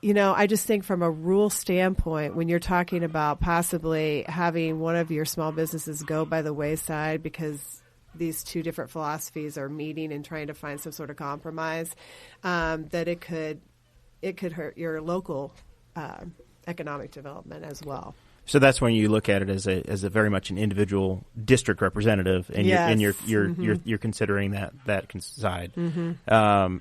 S4: I just think from a rule standpoint, when you're talking about possibly having one of your small businesses go by the wayside because these two different philosophies are meeting and trying to find some sort of compromise, that it could hurt your local economic development as well.
S2: So that's when you look at it as a very much an individual district representative, and you're considering that side.
S4: Mm-hmm.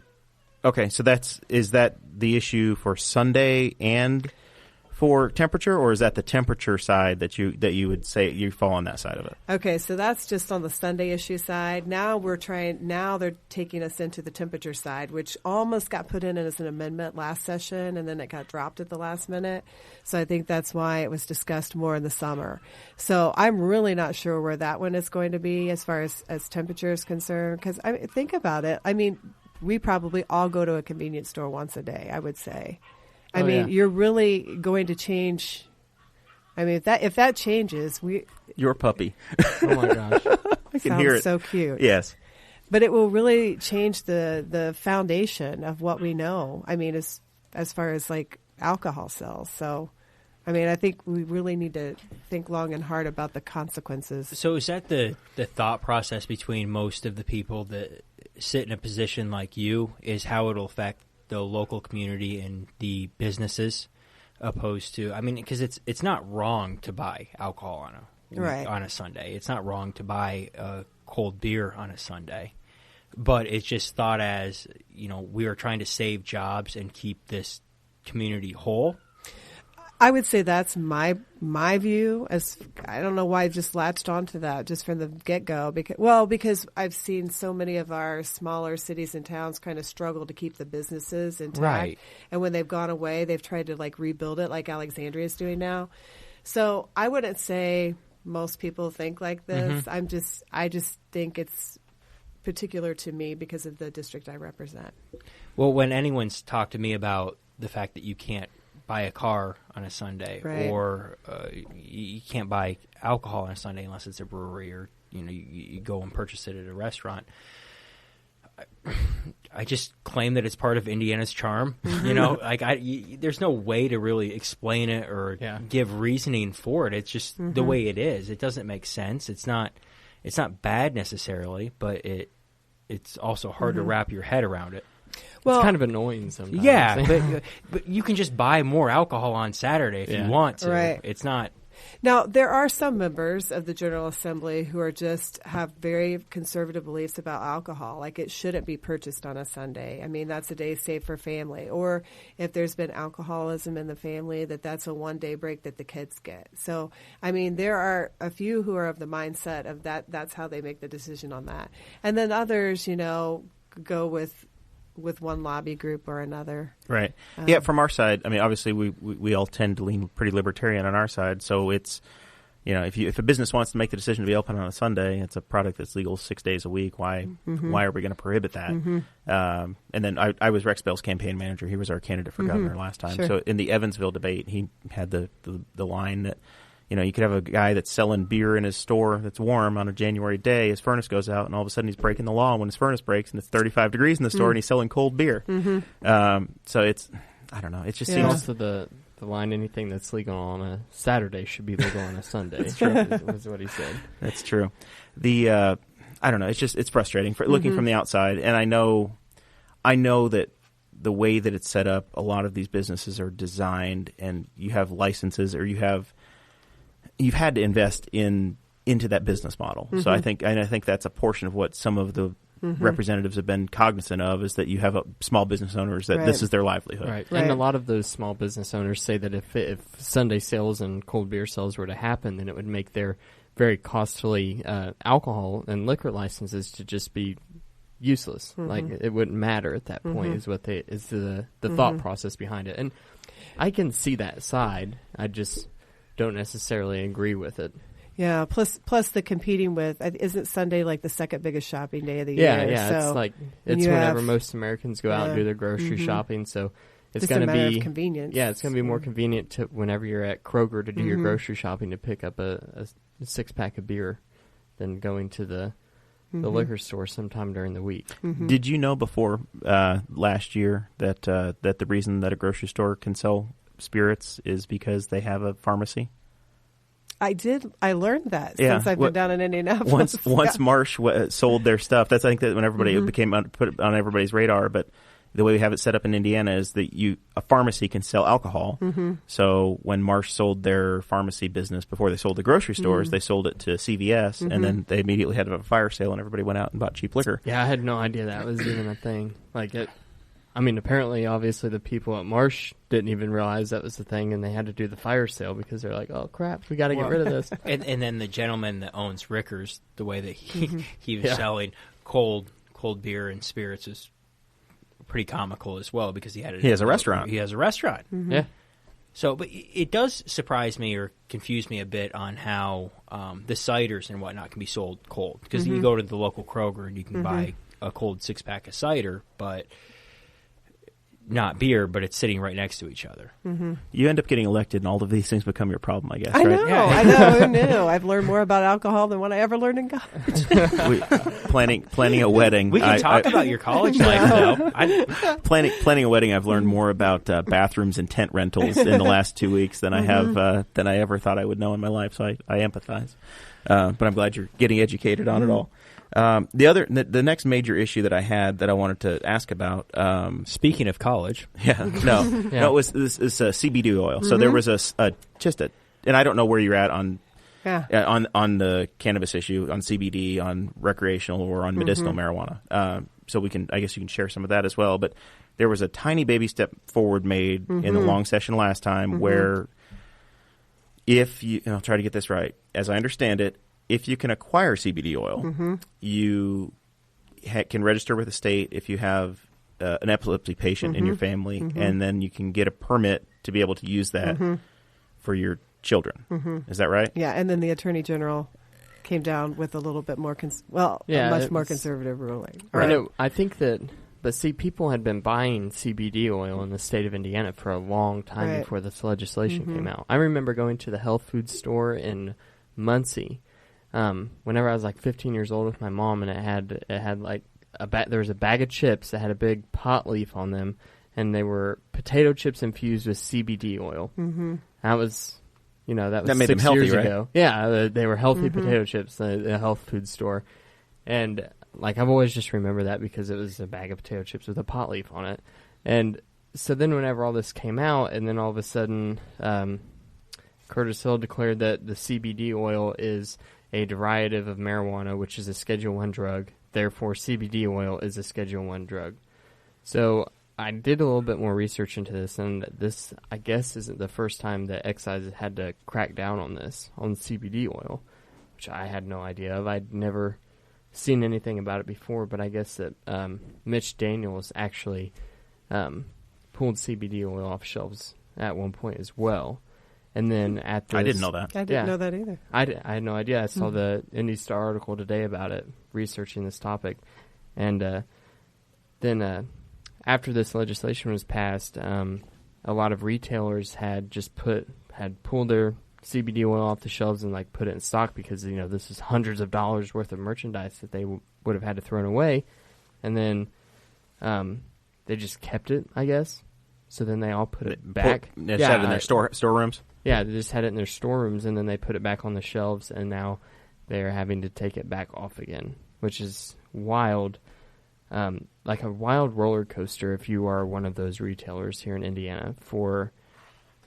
S2: Okay, so is that the issue for Sunday and for temperature, or is that the temperature side that you would say you fall on that side of it?
S4: Okay, so that's just on the Sunday issue side. Now they're taking us into the temperature side, which almost got put in as an amendment last session, and then it got dropped at the last minute. So I think that's why it was discussed more in the summer. So I'm really not sure where that one is going to be as far as temperature is concerned, because think about it. I mean, we probably all go to a convenience store once a day, I would say. I mean, you're really going to change. I mean, if that changes,
S2: your puppy.
S3: Oh my gosh,
S2: I can hear it.
S4: So cute.
S2: Yes,
S4: but it will really change the foundation of what we know. I mean, as far as like alcohol sales. So, I mean, I think we really need to think long and hard about the consequences.
S1: So, is that the thought process between most of the people that sit in a position like you? Is how it'll affect the local community and the businesses, opposed to, I mean, because it's not wrong to buy alcohol on a Sunday. It's not wrong to buy a cold beer on a Sunday, but it's just thought as, we are trying to save jobs and keep this community whole.
S4: I would say that's my view. As I don't know why I've just latched onto that just from the get-go. Because I've seen so many of our smaller cities and towns kind of struggle to keep the businesses intact.
S1: Right.
S4: And when they've gone away, they've tried to like rebuild it like Alexandria is doing now. So I wouldn't say most people think like this. Mm-hmm. I just think it's particular to me because of the district I represent.
S1: Well, when anyone's talked to me about the fact that you can't buy a car on a Sunday,
S4: right,
S1: or you can't buy alcohol on a Sunday unless it's a brewery, or you go and purchase it at a restaurant, I just claim that it's part of Indiana's charm. There's no way to really explain it or give reasoning for it. It's just the way it is. It doesn't make sense. It's not bad necessarily, but it's also hard to wrap your head around it.
S3: Well, it's kind of annoying sometimes.
S1: Yeah, but you can just buy more alcohol on Saturday if you want to.
S4: Right.
S1: It's not.
S4: Now, there are some members of the General Assembly who have very conservative beliefs about alcohol, like it shouldn't be purchased on a Sunday. I mean, that's a day saved for family. Or if there's been alcoholism in the family, that's a one-day break that the kids get. So, I mean, there are a few who are of the mindset of that's how they make the decision on that. And then others, go with one lobby group or another.
S2: Right. From our side, I mean, obviously we all tend to lean pretty libertarian on our side. So it's, if a business wants to make the decision to be open on a Sunday, it's a product that's legal 6 days a week. Why are we going to prohibit that? And then I was Rex Bell's campaign manager. He was our candidate for governor last time.
S4: Sure. So
S2: in the Evansville debate, he had the line that, you could have a guy that's selling beer in his store that's warm on a January day. His furnace goes out, and all of a sudden he's breaking the law when his furnace breaks, and it's 35 degrees in the store, and he's selling cold beer. So it's, I don't know. It just seems
S3: also the line, anything that's legal on a Saturday should be legal on a Sunday.
S2: That's true.
S3: Was what he said.
S2: That's true. I don't know. It's frustrating for looking from the outside, and I know that the way that it's set up, a lot of these businesses are designed, and you have licenses, or you've had to invest into that business model. So I think that's a portion of what some of the representatives have been cognizant of, is that you have small business owners that this is their livelihood.
S3: Right. And a lot of those small business owners say that if Sunday sales and cold beer sales were to happen, then it would make their very costly alcohol and liquor licenses to just be useless. Like it wouldn't matter at that point is the thought process behind it. And I can see that side. I just don't necessarily agree with it.
S4: Yeah. Plus the competing with, isn't Sunday like the second biggest shopping day of the year?
S3: Yeah. So it's whenever most Americans go out and do their grocery shopping. So it's
S4: going
S3: to
S4: be
S3: be
S4: convenience.
S3: Yeah, it's going to be more convenient to whenever you're at Kroger to do your grocery shopping to pick up a 6-pack of beer than going to the liquor store sometime during the week.
S2: Did you know before last year that the reason that a grocery store can sell spirits is because they have a pharmacy?
S4: I did. I learned that since I've been down in Indianapolis.
S2: Once Marsh sold their stuff, that's I think that when everybody it became put on everybody's radar. But the way we have it set up in Indiana is that a pharmacy can sell alcohol. So when Marsh sold their pharmacy business before they sold the grocery stores, they sold it to CVS, and then they immediately had a fire sale, and everybody went out and bought cheap liquor.
S3: Yeah, I had no idea that was even a thing. Apparently, obviously, the people at Marsh didn't even realize that was the thing, and they had to do the fire sale because they're like, "Oh crap, we got to get rid of this."
S1: And then the gentleman that owns Rickers, the way that he was selling cold beer and spirits is pretty comical as well because he has a restaurant. He has a restaurant.
S3: Yeah.
S1: So, but it does surprise me or confuse me a bit on how the ciders and whatnot can be sold cold because you go to the local Kroger and you can buy a cold 6-pack of cider, but not beer, but it's sitting right next to each other.
S2: You end up getting elected, and all of these things become your problem, I guess.
S4: I
S2: right?
S4: know.
S1: Yeah.
S4: I know. Who knew? I've learned more about alcohol than what I ever learned in college.
S2: Planning a wedding.
S1: We can talk about your college life, though.
S2: Planning a wedding. I've learned more about bathrooms and tent rentals in the last 2 weeks than I have than I ever thought I would know in my life. So I empathize. But I'm glad you're getting educated on it all. The next major issue that I had that I wanted to ask about.
S1: Speaking of college,
S2: no, it was CBD oil. So there was and I don't know where you're at on the cannabis issue, on CBD, on recreational or on medicinal marijuana. So I guess you can share some of that as well. But there was a tiny baby step forward made in the long session last time where and I'll try to get this right, as I understand it, if you can acquire CBD oil, you can register with the state if you have an epilepsy patient in your family, and then you can get a permit to be able to use that for your children. Is that right?
S4: Yeah, and then the Attorney General came down with a little bit more, much more conservative ruling.
S3: Right. I think that, but see, people had been buying CBD oil in the state of Indiana for a long time before this legislation came out. I remember going to the health food store in Muncie whenever I was like 15 years old with my mom, and it had like there was a bag of chips that had a big pot leaf on them, and they were potato chips infused with CBD oil. That was, that
S2: made
S3: 6
S2: them healthy,
S3: years
S2: right?
S3: ago. Yeah, they were healthy potato chips at a health food store, and like I've always just remembered that because it was a bag of potato chips with a pot leaf on it, and so then whenever all this came out, and then all of a sudden, Curtis Hill declared that the CBD oil is a derivative of marijuana, which is a Schedule I drug. Therefore, CBD oil is a Schedule I drug. So I did a little bit more research into this, and this, I guess, isn't the first time that excise has had to crack down on CBD oil, which I had no idea of. I'd never seen anything about it before, but I guess that Mitch Daniels actually pulled CBD oil off shelves at one point as well. And then I
S2: didn't know that.
S4: I didn't know that either.
S3: I had no idea. I saw the Indy Star article today about it, researching this topic. And then after this legislation was passed, a lot of retailers had pulled their CBD oil off the shelves and like put it in stock because this is hundreds of dollars worth of merchandise that they would have had to throw away, and then they just kept it, I guess. So then they all put it back.
S2: They just had it in their storerooms.
S3: Yeah, they just had it in their storerooms, and then they put it back on the shelves, and now they're having to take it back off again, which is wild. Like a wild roller coaster if you are one of those retailers here in Indiana for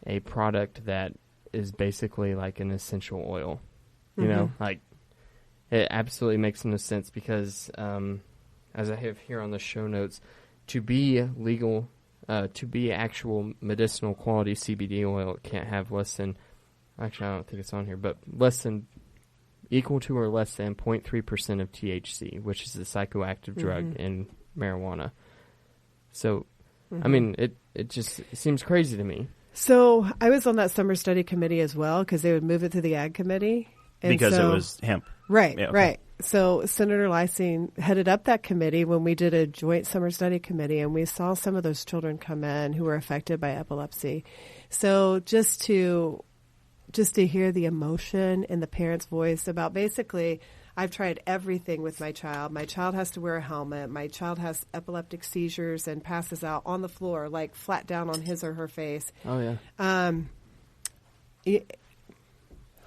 S3: a product that is basically like an essential oil. You know, like it absolutely makes no sense because, as I have here on the show notes, to be legal, to be actual medicinal quality CBD oil, it can't have less than, actually I don't think it's on here, but equal to or less than 0.3% of THC, which is the psychoactive drug in marijuana. So, I mean, it just seems crazy to me.
S4: So I was on that summer study committee as well because they would move it to the ag committee. And
S2: because it was hemp.
S4: Right,
S2: yeah, okay.
S4: right. So Senator Lysing headed up that committee when we did a joint summer study committee, and we saw some of those children come in who were affected by epilepsy. So just to hear the emotion in the parent's voice about basically, I've tried everything with my child. My child has to wear a helmet. My child has epileptic seizures and passes out on the floor, like flat down on his or her face.
S3: Oh, yeah.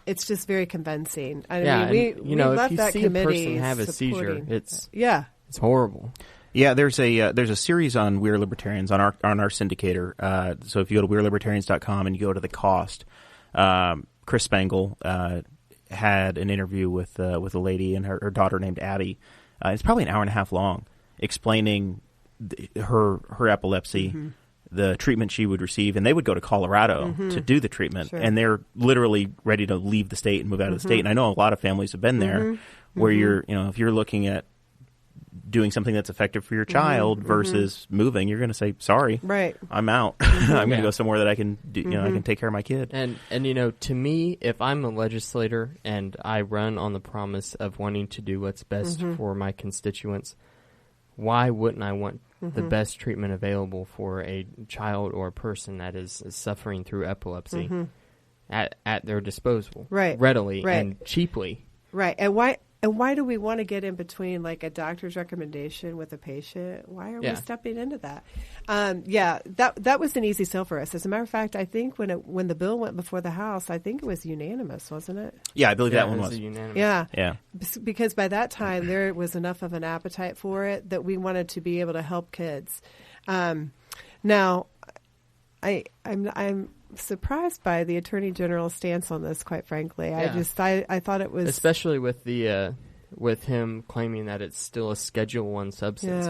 S4: It's just very convincing. I
S3: mean,
S4: we left
S3: if you
S4: that
S3: see a
S4: committee
S3: person have a seizure, it's horrible.
S2: Yeah, there's a series on We Are Libertarians on our syndicator. So if you go to wearelibertarians.com and you go to the cost, Chris Spangle had an interview with a lady and her daughter named Abby. It's probably an hour and a half long, explaining her epilepsy. Mm-hmm. The treatment she would receive, and they would go to Colorado to do the treatment, and they're literally ready to leave the state and move out of the state. And I know a lot of families have been there where you're, if you're looking at doing something that's effective for your child versus moving, you're going to say, sorry, I'm out. I'm going to go somewhere that I can do, I can take care of my kid.
S3: And to me, if I'm a legislator and I run on the promise of wanting to do what's best for my constituents, why wouldn't I want the best treatment available for a child or a person that is suffering through epilepsy at their disposal, readily and cheaply?
S4: Right. And why do we want to get in between like a doctor's recommendation with a patient? Why are we stepping into that? That was an easy sell for us. As a matter of fact, I think when the bill went before the House, I think it was unanimous, wasn't it?
S2: Yeah, I believe that one was
S3: unanimous.
S4: Yeah. Because by that time there was enough of an appetite for it that we wanted to be able to help kids. Now, I'm surprised by the Attorney General's stance on this, quite frankly. I thought it was,
S3: especially with the with him claiming that it's still a Schedule I substance.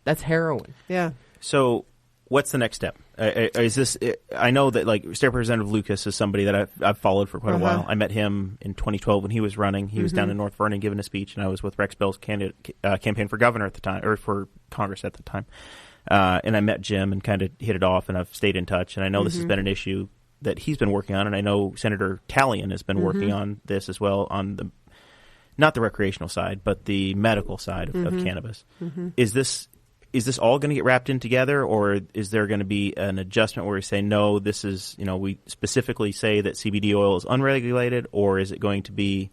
S3: That's heroin.
S4: Yeah.
S2: So what's the next step? Is this? I know that State Representative Lucas is somebody that I've followed for quite a while. I met him in 2012 when he was running. He was down in North Vernon giving a speech, and I was with Rex Bell's campaign for governor at the time, or for Congress at the time. And I met Jim and kind of hit it off, and I've stayed in touch. And I know this has been an issue that he's been working on, and I know Senator Talion has been working on this as well, on the not the recreational side, but the medical side of cannabis. Is this all going to get wrapped in together, or is there going to be an adjustment where we say, no, this is, we specifically say that CBD oil is unregulated, or is it going to be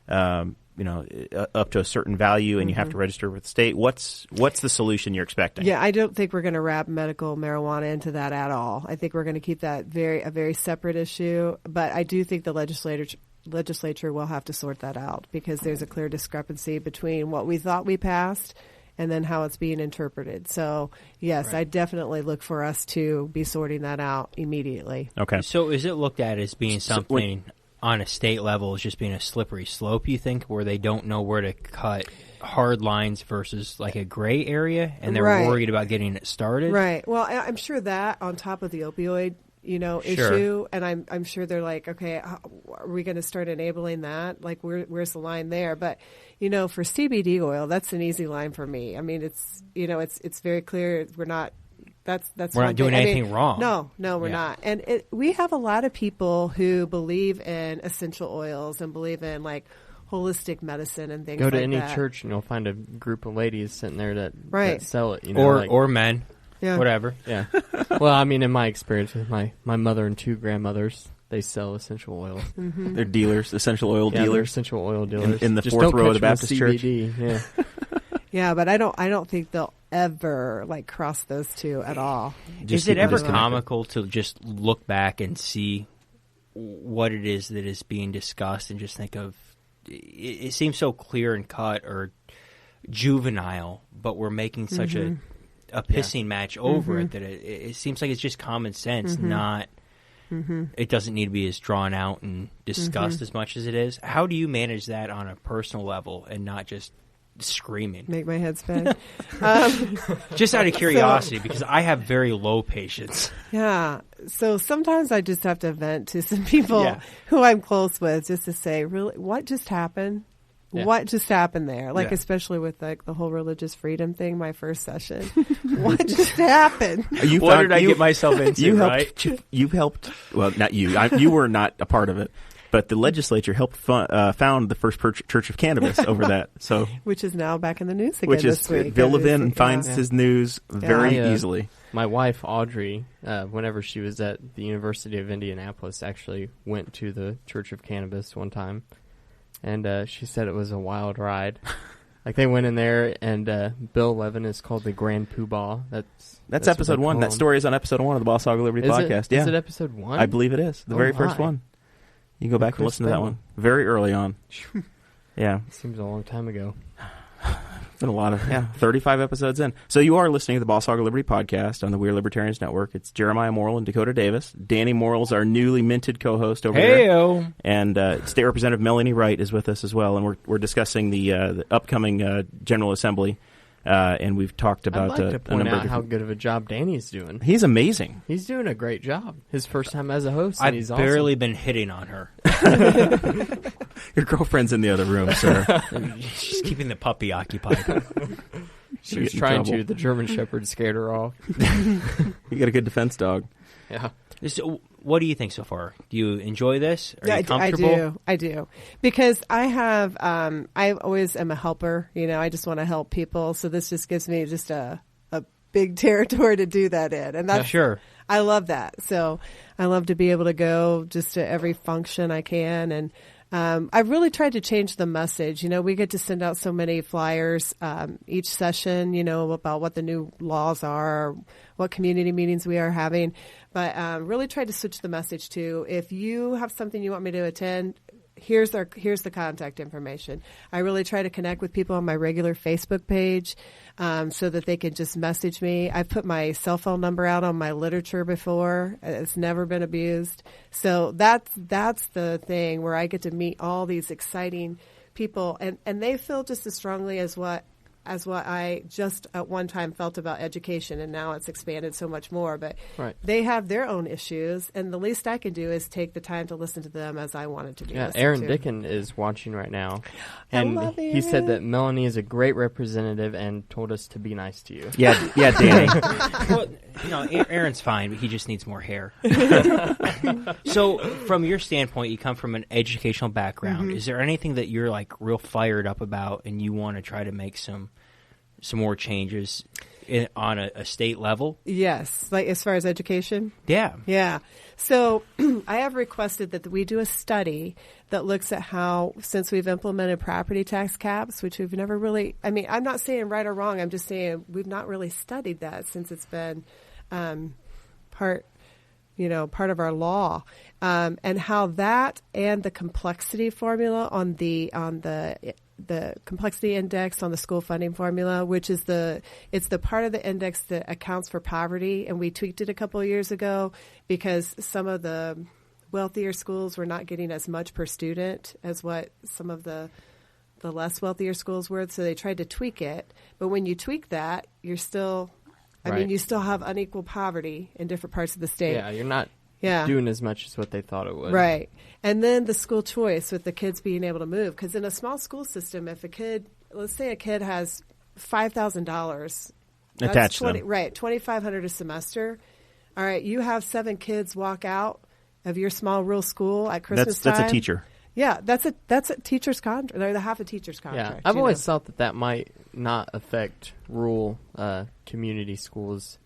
S2: up to a certain value and you have to register with the state? What's the solution you're expecting?
S4: Yeah, I don't think we're going to wrap medical marijuana into that at all. I think we're going to keep that a very separate issue, but I do think the legislature will have to sort that out, because there's a clear discrepancy between what we thought we passed and then how it's being interpreted. So, yes, I definitely look for us to be sorting that out immediately.
S2: Okay.
S1: So is it looked at as being something on a state level, as just being a slippery slope, you think, where they don't know where to cut hard lines versus like a gray area, and they're worried about getting it started?
S4: Right. Well, I'm sure that on top of the opioid issue, and I'm sure they're like, okay, are we going to start enabling that? Like, where's the line there? But for CBD oil, that's an easy line for me. I mean, it's it's very clear we're not. We're
S1: not doing anything wrong.
S4: No, we're not. And we have a lot of people who believe in essential oils and believe in like holistic medicine and things like that.
S3: Go to any church and you'll find a group of ladies sitting there that sell it.
S1: Or men. Yeah. Whatever.
S3: Yeah. Well, I mean, in my experience with my mother and two grandmothers, they sell essential oils.
S2: They're dealers, essential oil dealers.
S3: They're essential oil dealers.
S2: In the fourth row of the Baptist church.
S3: Yeah.
S4: Yeah, but I don't think they'll ever cross those two at all.
S1: Is it ever comical to just look back and see what it is that is being discussed and just think of it seems so clear and cut or juvenile, but we're making such a pissing match over it that it seems like it's just common sense, not it doesn't need to be as drawn out and discussed as much as it is. How do you manage that on a personal level and not just screaming?
S4: Make my head spin.
S1: Just out of curiosity, because I have very low patience.
S4: Yeah. So sometimes I just have to vent to some people who I'm close with just to say, really, what just happened? Yeah. What just happened there? Especially with the whole religious freedom thing, my first session. What just happened?
S1: What did I get myself into,
S2: you helped, well, not you. You were not a part of it. But the legislature helped found the first Church of Cannabis over that. So,
S4: which is now back in the news again
S2: which is
S4: this week.
S2: Bill Levin finds his news very easily.
S3: My wife, Audrey, whenever she was at the University of Indianapolis, actually went to the Church of Cannabis one time. And she said it was a wild ride. Like, they went in there, and Bill Levin is called the Grand Poobah. That's
S2: episode 1. That story is on episode 1 of the Boss Hog of Liberty podcast.
S3: Is it episode 1?
S2: I believe it is. The very first one. You can go back and listen to that one. Very early on. Yeah.
S3: Seems a long time ago.
S2: Been a lot of 35 episodes in. So you are listening to the Boss Hog of Liberty podcast on the We're Libertarians Network. It's Jeremiah Morrell and Dakota Davis. Danny Morrell's our newly minted co-host over there. And State Representative Melanie Wright is with us as well, and we're discussing the upcoming General Assembly. And we've talked about
S3: I'd like to point out how good of a job Danny's doing.
S2: He's amazing.
S3: He's doing a great job. His first time as a host.
S1: I've
S3: he's
S1: barely been hitting on her.
S2: Your girlfriend's in the other room, sir.
S1: She's keeping the puppy occupied.
S3: She was trying to. The German Shepherd scared her off.
S2: You got a good defense dog.
S3: Yeah.
S1: So, what do you think so far? Do you enjoy this? Are you comfortable?
S4: I do. Because I have, I always am a helper. You know, I just want to help people. So this just gives me just a big territory to do that in. And that's,
S1: sure.
S4: I love that. So I love to be able to go just to every function I can. And I've really tried to change the message. You know, we get to send out so many flyers each session, you know, about what the new laws are, what community meetings we are having. But really tried to switch the message to, if you have something you want me to attend, here's the contact information. I really try to connect with people on my regular Facebook page so that they can just message me. I've put my cell phone number out on my literature before. It's never been abused. So that's the thing where I get to meet all these exciting people, and they feel just as strongly as what I just at one time felt about education, and now it's expanded so much more. But They have their own issues, and the least I can do is take the time to listen to them as I wanted to be.
S3: Yeah, Aaron Dickin is watching right now, and
S4: I love Aaron.
S3: He said that Melanie is a great representative and told us to be nice to you.
S2: Yeah, Danny.
S1: Well, you know, Aaron's fine, but he just needs more hair. So, from your standpoint, you come from an educational background. Mm-hmm. Is there anything that you're like real fired up about, and you want to try to make some more changes on a state level?
S4: Yes, like as far as education?
S1: Yeah.
S4: So I have requested that we do a study that looks at how, since we've implemented property tax caps, which we've never really, I mean, I'm not saying right or wrong, I'm just saying we've not really studied that since it's been part of our law, and how that and the complexity formula on the complexity index on the school funding formula, which is it's the part of the index that accounts for poverty, and we tweaked it a couple of years ago because some of the wealthier schools were not getting as much per student as what some of the less wealthier schools were, so they tried to tweak it. But when you tweak that, you're still, I mean, you still have unequal poverty in different parts of the state.
S3: Yeah, you're not doing as much as what they thought it would.
S4: Right. And then the school choice with the kids being able to move. Because in a small school system, if let's say a kid has $5,000
S2: attached to them.
S4: Right, $2,500 a semester. All right, you have 7 kids walk out of your small rural school at Christmas time.
S2: That's a teacher.
S4: Yeah, that's a teacher's contract. They're half a teacher's contract.
S3: Yeah, I've always thought that might not affect rural community schools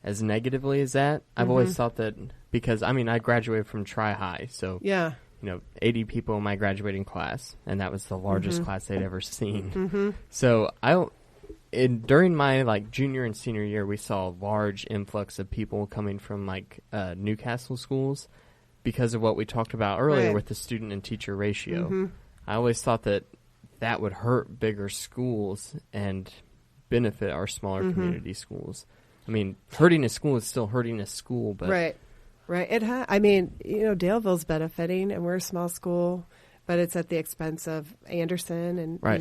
S3: as negatively as that. I've always thought that because, I mean, I graduated from Tri-High, so 80 people in my graduating class, and that was the largest class they'd ever seen. Mm-hmm. So during my junior and senior year, we saw a large influx of people coming from Newcastle schools because of what we talked about earlier with the student and teacher ratio. Mm-hmm. I always thought that would hurt bigger schools and benefit our smaller community schools. I mean, hurting a school is still hurting a school, but
S4: right. I mean, Daleville's benefiting, and we're a small school, but it's at the expense of Anderson, and
S2: I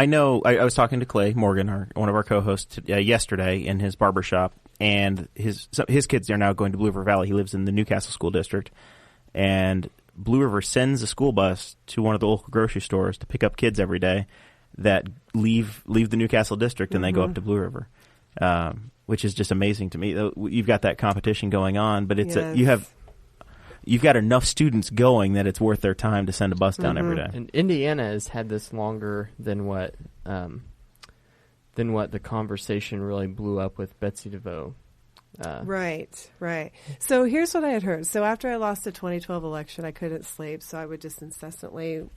S2: know. I was talking to Clay Morgan, one of our co-hosts, yesterday in his barbershop, and his kids are now going to Blue River Valley. He lives in the Newcastle School District, and Blue River sends a school bus to one of the local grocery stores to pick up kids every day that leave the Newcastle district and they go up to Blue River. Which is just amazing to me. You've got that competition going on, but it's you've got enough students going that it's worth their time to send a bus down every day.
S3: And Indiana has had this longer than what the conversation really blew up with Betsy DeVoe.
S4: Right. So here's what I had heard. So after I lost the 2012 election, I couldn't sleep, so I would just incessantly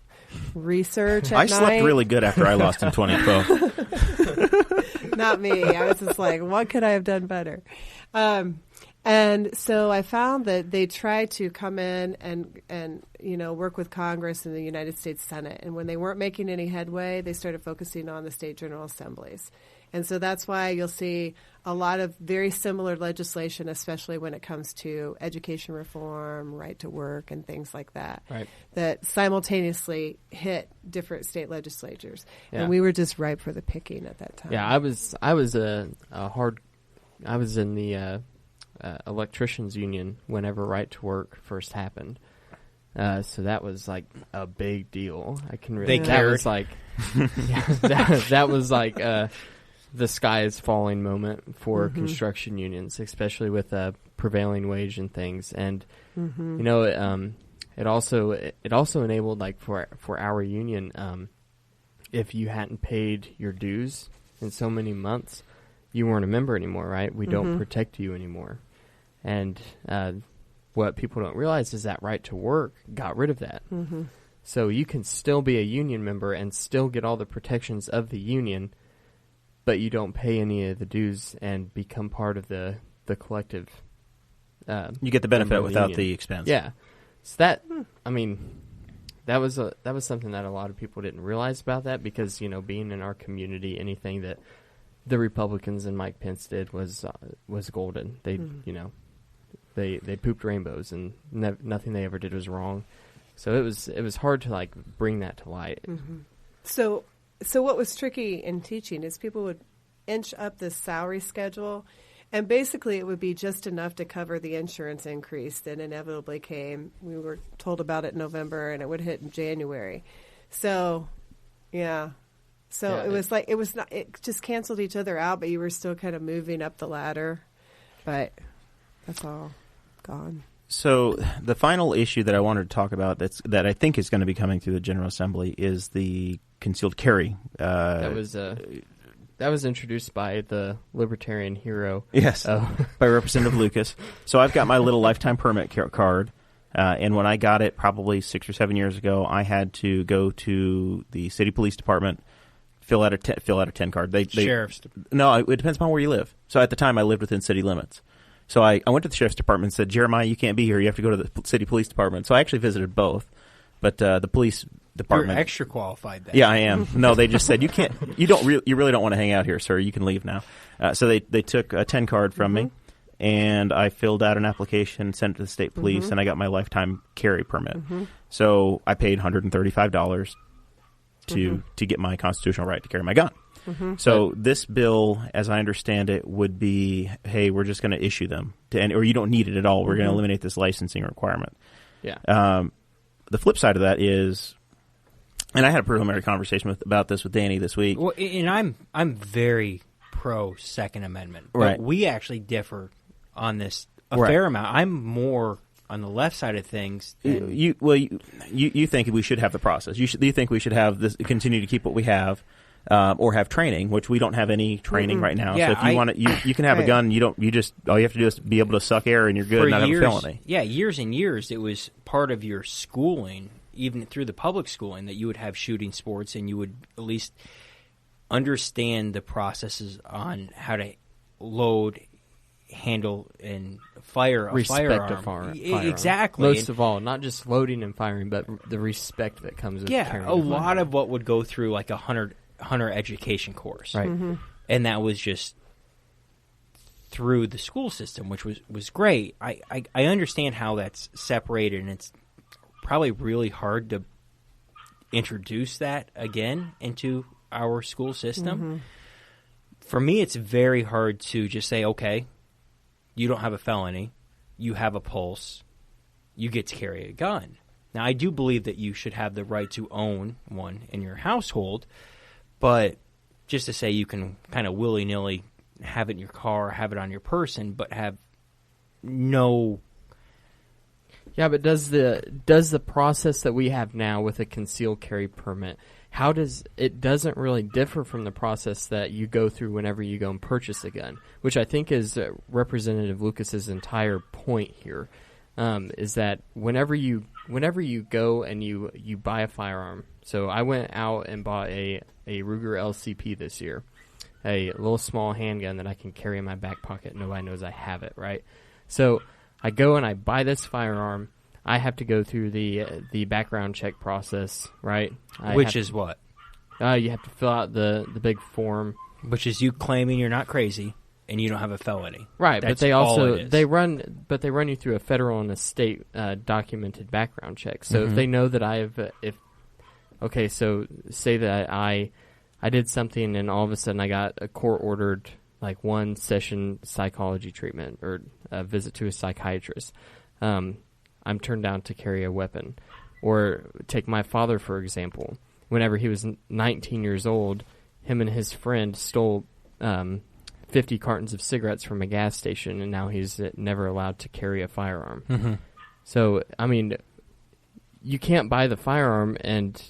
S4: research at
S2: I
S4: night.
S2: slept really good after I lost in 2012.
S4: Not me. I was just like, what could I have done better? And so I found that they tried to come in and work with Congress and the United States Senate. And when they weren't making any headway, they started focusing on the state general assemblies. And so that's why you'll see a lot of very similar legislation, especially when it comes to education reform, right to work, and things like that, that simultaneously hit different state legislatures.
S3: Yeah.
S4: And we were just ripe for the picking at that time.
S3: Yeah, I was in the electricians union whenever right to work first happened. So that was like a big deal. I can really. That was like, that was like the sky is falling moment for construction unions, especially with prevailing wage and things. And it also enabled, like, for our union, if you hadn't paid your dues in so many months, you weren't a member anymore, right? We don't protect you anymore. And what people don't realize is that right to work got rid of that. So you can still be a union member and still get all the protections of the union, but you don't pay any of the dues and become part of the collective.
S2: You get the benefit without the expense.
S3: Yeah. So that, I mean, that was something that a lot of people didn't realize about that, because, being in our community, anything that the Republicans and Mike Pence did was golden. They, they pooped rainbows, and nothing they ever did was wrong. So it was hard to, like, bring that to light.
S4: So what was tricky in teaching is people would inch up this salary schedule, and basically it would be just enough to cover the insurance increase that inevitably came. We were told about it in November, and it would hit in January. So, yeah. So it was like, it just canceled each other out, but you were still kind of moving up the ladder. But that's all gone.
S2: So the final issue that I wanted to talk about that I think is going to be coming through the General Assembly is the concealed carry.
S3: That was introduced by the libertarian hero.
S2: Yes, by Representative Lucas. So I've got my little lifetime permit card, and when I got it probably 6 or 7 years ago, I had to go to the city police department, fill out a 10 card.
S1: Sheriff's.
S2: No, it depends upon where you live. So at the time, I lived within city limits. So I went to the sheriff's department and said, Jeremiah, you can't be here. You have to go to the city police department. So I actually visited both. But the police department...
S1: You're extra qualified then.
S2: Yeah, I am. No, they just said, you really don't want to hang out here, sir. You can leave now. So they took a 10 card from me, and I filled out an application, sent it to the state police, and I got my lifetime carry permit. So I paid $135 to get my constitutional right to carry my gun. So this bill, as I understand it, would be, hey, we're just going to issue them, or you don't need it at all. We're going to eliminate this licensing requirement.
S3: Yeah.
S2: The flip side of that is, and I had a preliminary conversation about this with Danny this week.
S1: Well, and I'm very pro Second Amendment, but
S2: right.
S1: We actually differ on this a
S2: right.
S1: fair amount. I'm more on the left side of things.
S2: You think we should have the process. You think we should have this, continue to keep what we have. Or have training, which we don't have any training right now.
S1: Yeah,
S2: so if you want to, you can have a gun. You just all you have to do is be able to suck air, and you're good. And not have a felony.
S1: Yeah, years and years, it was part of your schooling, even through the public schooling, that you would have shooting sports, and you would at least understand the processes on how to load, handle, and fire a firearm. Exactly.
S3: Most of all, not just loading and firing, but the respect that comes with carrying
S1: a lot of what would go through like a hunter education course,
S3: right?
S1: And that was just through the school system, which was great. I understand how that's separated, and it's probably really hard to introduce that again into our school system. For me, it's very hard to just say, okay, you don't have a felony, you have a pulse, you get to carry a gun. Now, I do believe that you should have the right to own one in your household, but just to say you can kind of willy-nilly have it in your car, have it on your person, but have no
S3: Yeah, but does the process that we have now with a concealed carry permit, it doesn't really differ from the process that you go through whenever you go and purchase a gun, which I think is Representative Lucas's entire point here, is that whenever you go and you buy a firearm. So I went out and bought a Ruger LCP this year, a little small handgun that I can carry in my back pocket. Nobody knows I have it, right? So I go and I buy this firearm. I have to go through the background check process, right?
S1: Which is what?
S3: You have to fill out the big form.
S1: Which is you claiming you're not crazy and you don't have a felony.
S3: Right,
S1: That's
S3: but they also
S1: all it is.
S3: they run you through a federal and a state documented background check. So if they know that I have so say that I did something and all of a sudden I got a court ordered like 1 session psychology treatment or a visit to a psychiatrist. I'm turned down to carry a weapon. Or take my father, for example. Whenever he was 19 years old, him and his friend stole 50 cartons of cigarettes from a gas station, and now he's never allowed to carry a firearm.
S1: Mm-hmm.
S3: So, I mean, you can't buy the firearm, and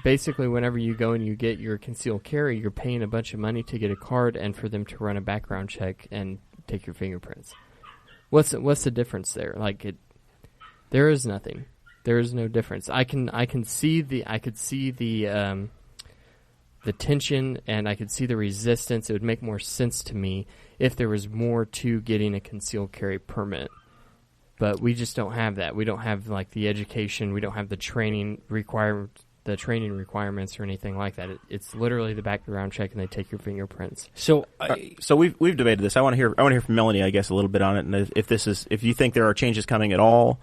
S3: basically whenever you go and you get your concealed carry, you're paying a bunch of money to get a card and for them to run a background check and take your fingerprints. What's the difference there? There is nothing. There is no difference. I could see the tension, and I could see the resistance. It would make more sense to me if there was more to getting a concealed carry permit. But we just don't have that. We don't have the education. We don't have the training requirements or anything like that. It's literally the background check, and they take your fingerprints.
S2: So we've debated this. I want to hear from Melanie, I guess, a little bit on it, and if you think there are changes coming at all.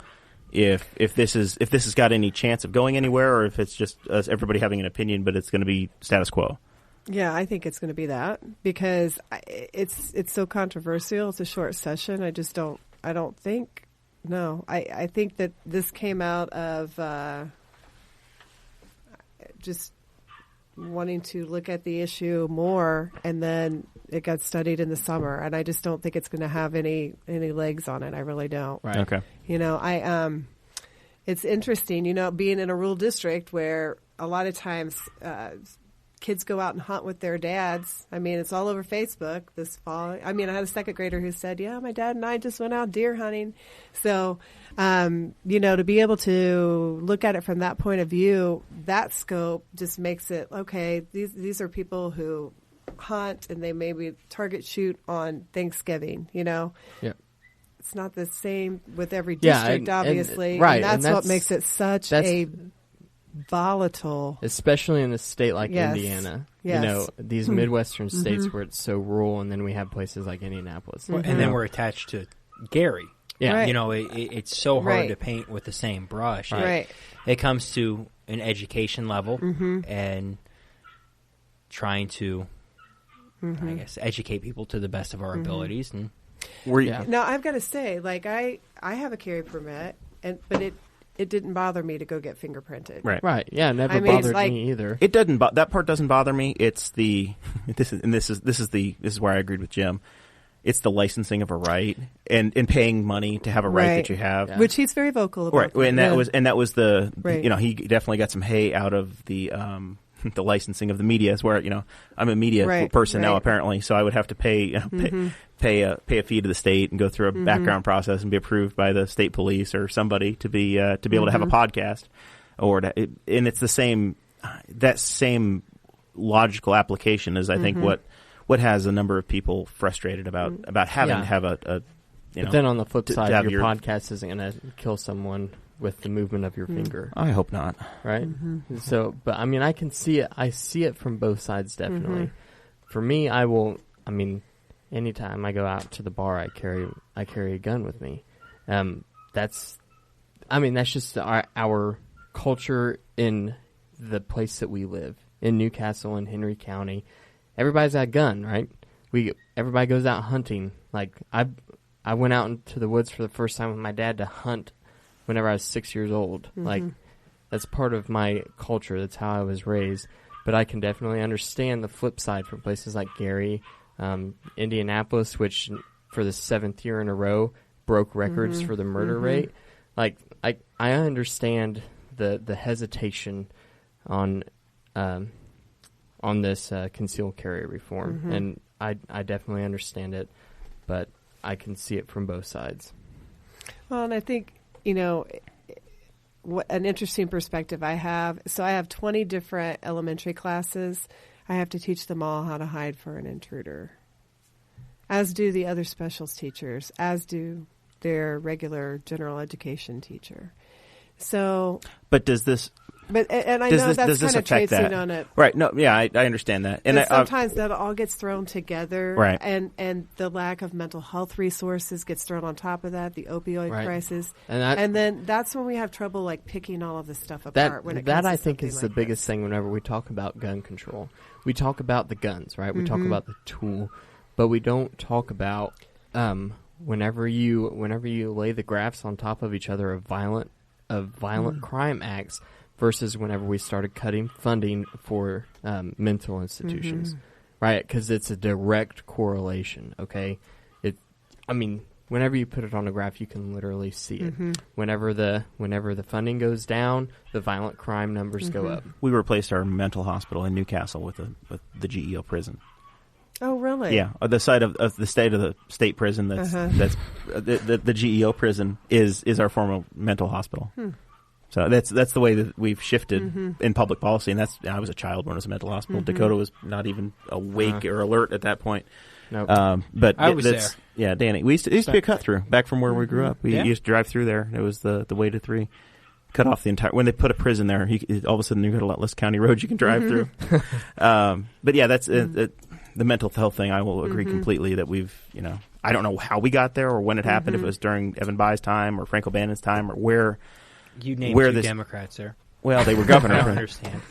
S2: If this has got any chance of going anywhere, or if it's just everybody having an opinion, but it's going to be status quo.
S4: Yeah, I think it's going to be that because it's so controversial. It's a short session. I don't think. No, I think that this came out of just wanting to look at the issue more, and then it got studied in the summer, and I just don't think it's going to have any legs on it. I really don't.
S2: Right. Okay.
S4: It's interesting, being in a rural district where a lot of times kids go out and hunt with their dads. I mean, it's all over Facebook this fall. I mean, I had a second grader who said, yeah, my dad and I just went out deer hunting. So, to be able to look at it from that point of view, that scope just makes it, okay, these are people who hunt and they maybe target shoot on Thanksgiving,
S3: Yeah.
S4: It's not the same with every district, obviously.
S3: And, right.
S4: And that's what makes it such a volatile.
S3: Especially in a state like Indiana.
S4: Yes.
S3: These Midwestern states where it's so rural, and then we have places like Indianapolis.
S1: And then we're attached to Gary.
S3: Yeah.
S4: Right.
S1: It's so hard to paint with the same brush.
S4: Right.
S1: It comes to an education level and trying to, I guess, educate people to the best of our abilities. And
S4: Now, I've got to say, I have a carry permit, but it didn't bother me to go get fingerprinted.
S3: Right. Yeah, never bothered me either.
S2: It doesn't. That part doesn't bother me. It's this is where I agreed with Jim. It's the licensing of a right and paying money to have a right that you have,
S4: which he's very vocal about.
S2: Right, and that was the he definitely got some hay out of the licensing of the media. Is where I'm a media person now apparently, so I would have to pay pay a fee to the state and go through a background process and be approved by the state police or somebody to be able to have a podcast, and it's the same logical application as I think what has a number of people frustrated about having to have a
S3: But then on the flip side, your podcast isn't going to kill someone with the movement of your finger.
S2: I hope not.
S3: Right? So, but I mean, I can see it. I see it from both sides, definitely. For me, anytime I go out to the bar, I carry a gun with me. That's just our culture in the place that we live in Newcastle and Henry County. Everybody's got a gun, right? Everybody goes out hunting. Like I went out into the woods for the first time with my dad to hunt whenever I was 6 years old. Like that's part of my culture. That's how I was raised. But I can definitely understand the flip side from places like Gary, Indianapolis, which for the 7th year in a row broke records for the murder rate. like I understand the hesitation on this concealed carry reform, and I definitely understand it, but I can see it from both sides.
S4: Well, and I think, what an interesting perspective I have. So I have 20 different elementary classes. I have to teach them all how to hide for an intruder, as do the other specials teachers, as do their regular general education teacher. So,
S2: but does this?
S4: But and I know that's kind of tracing on it,
S2: right? No, yeah, I understand that,
S4: and sometimes that all gets thrown together,
S2: right?
S4: And the lack of mental health resources gets thrown on top of that, the opioid crisis, and then that's when we have trouble like picking all of this stuff apart.
S3: That I think is the biggest thing whenever we talk about gun control. We talk about the guns, right? We talk about the tool, but we don't talk about whenever you lay the graphs on top of each other of violent crime acts versus whenever we started cutting funding for mental institutions, right? Because it's a direct correlation. Okay, whenever you put it on a graph, you can literally see it. Whenever the funding goes down, the violent crime numbers go up.
S2: We replaced our mental hospital in Newcastle with the GEO prison.
S4: Oh, really?
S2: Yeah, the site of the state prison that's the GEO prison is our former mental hospital. So that's the way that we've shifted in public policy, and I was a child when it was a mental hospital. Dakota was not even awake or alert at that point.
S3: Nope.
S2: But
S1: I was there.
S2: Yeah, Danny. We used to be a cut through back from where we grew up. We used to drive through there. It was the way to 3. Cut off the entire. When they put a prison there, all of a sudden you've got a lot less county roads you can drive through. But yeah, that's the mental health thing. I will agree completely that we've, I don't know how we got there or when it happened. If it was during Evan Bayh's time or Frank O'Bannon's time or where.
S1: You named two Democrats there.
S2: Well, they were governor.
S1: I don't understand.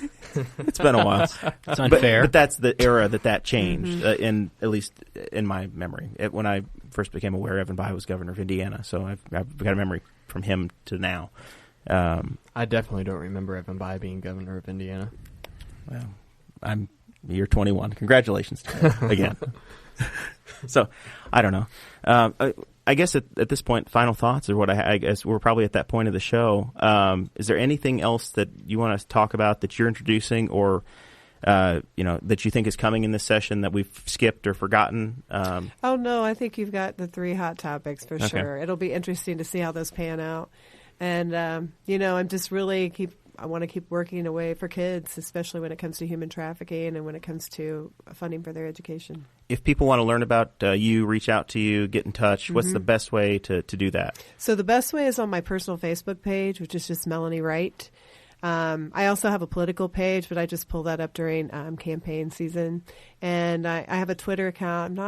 S2: It's been a while.
S1: It's unfair.
S2: But that's the era that changed, at least in my memory. When I first became aware, Evan Bayh was governor of Indiana, so I've got a memory from him to now.
S3: I definitely don't remember Evan Bayh being governor of Indiana.
S2: Well, you're 21. Congratulations again. So, I don't know. I guess at this point, final thoughts, or what I guess we're probably at that point of the show. Is there anything else that you want to talk about that you're introducing, or that you think is coming in this session that we've skipped or forgotten?
S4: Oh no, I think you've got the 3 hot topics for sure. It'll be interesting to see how those pan out, and I'm just really I want to keep working away for kids, especially when it comes to human trafficking and when it comes to funding for their education. If people want to learn about you, reach out to you, get in touch, what's the best way to do that? So the best way is on my personal Facebook page, which is just Melanie Wright. I also have a political page, but I just pull that up during campaign season. And I have a Twitter account.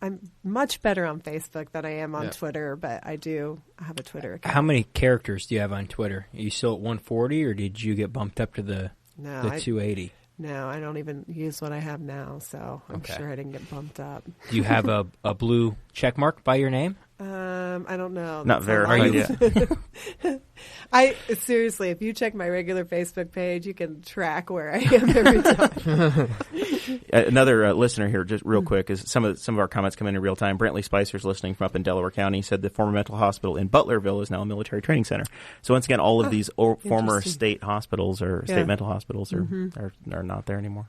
S4: I'm much better on Facebook than I am on Twitter, but I have a Twitter account. How many characters do you have on Twitter? Are you still at 140, or did you get bumped up to the 280? No, I don't even use what I have now, so I'm sure I didn't get bumped up. Do you have a blue check mark by your name? I don't know. Not verified yet. Seriously, if you check my regular Facebook page, you can track where I am every time. Another listener here, just real quick, is some of our comments come in real time. Brantley Spicer's listening from up in Delaware County. Said the former mental hospital in Butlerville is now a military training center. So once again, all of these former state hospitals or state mental hospitals are not there anymore.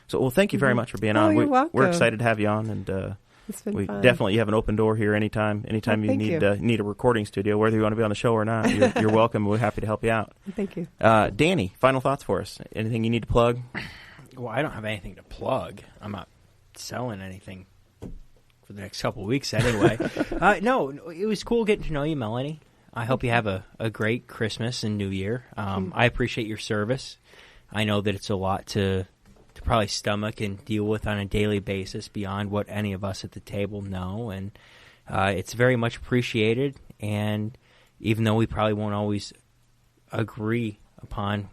S4: So, well, thank you very much for being on. You're welcome.
S2: We're excited to have you on, and it's been fun. Definitely, you have an open door here anytime you need a recording studio, whether you want to be on the show or not. You're welcome. We're happy to help you out. Thank you. Danny, final thoughts for us. Anything you need to plug? Well, I don't have anything to plug. I'm not selling anything for the next couple of weeks anyway. No, it was cool getting to know you, Melanie. I hope you have a great Christmas and New Year. I appreciate your service. I know that it's a lot to probably stomach and deal with on a daily basis beyond what any of us at the table know, and it's very much appreciated. And even though we probably won't always agree upon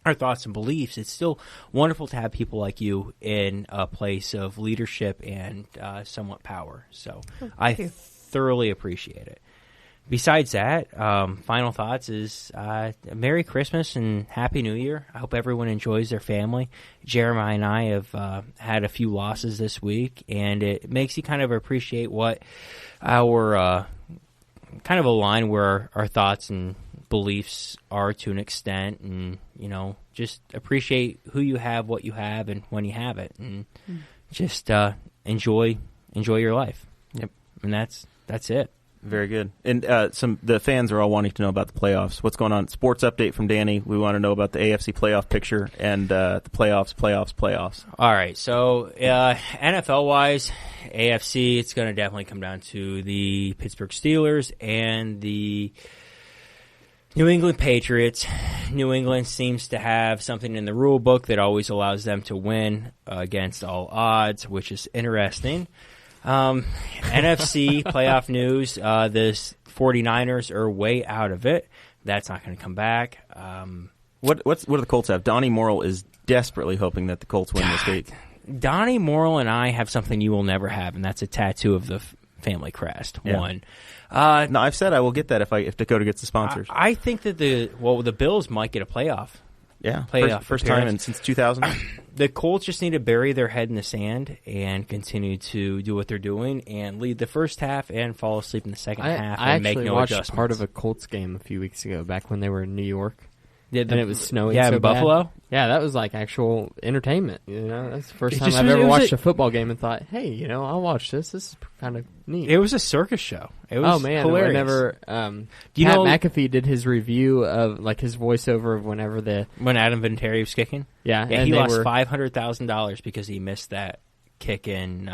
S2: our thoughts and beliefs, it's still wonderful to have people like you in a place of leadership and somewhat power. So I thoroughly appreciate it. Besides that, final thoughts is Merry Christmas and Happy New Year. I hope everyone enjoys their family. Jeremiah and I have had a few losses this week, and it makes you kind of appreciate what our
S1: kind of align where our thoughts and beliefs are to an extent, and just appreciate who you have, what you have, and when you have it, and just enjoy your life.
S2: Yep,
S1: and that's it.
S2: Very good. And the fans are all wanting to know about the playoffs. What's going on? Sports update from Danny. We want to know about the AFC playoff picture and the playoffs. All
S1: right. So NFL-wise, AFC, it's going to definitely come down to the Pittsburgh Steelers and the New England Patriots. New England seems to have something in the rule book that always allows them to win against all odds, which is interesting. NFC playoff news, the 49ers are way out of it. That's not going to come back.
S2: What do the Colts have? Donnie Morrell is desperately hoping that the Colts win this week.
S1: Donnie Morrell and I have something you will never have, and that's a tattoo of the family crest.
S2: Yeah.
S1: One.
S2: No, I've said I will get that if Dakota gets the sponsors.
S1: I think that the Bills might get a playoff.
S2: Yeah,
S1: playoff
S2: first time since 2000.
S1: The Colts just need to bury their head in the sand and continue to do what they're doing and lead the first half and fall asleep in the second half and make no adjustments.
S3: I actually watched part of a Colts game a few weeks ago, back when they were in New York.
S1: And
S3: it was snowing
S1: so
S3: in
S1: Buffalo?
S3: Bad. Yeah, that was like actual entertainment. That's the first time I've ever watched a football game and thought, hey, I'll watch this. This is kind of neat.
S1: It was a circus show. It was hilarious.
S3: Whenever Pat McAfee did his review of, like, his voiceover of when
S1: Adam Vinatieri was kicking?
S3: Yeah.
S1: And he lost $500,000 because he missed that kick in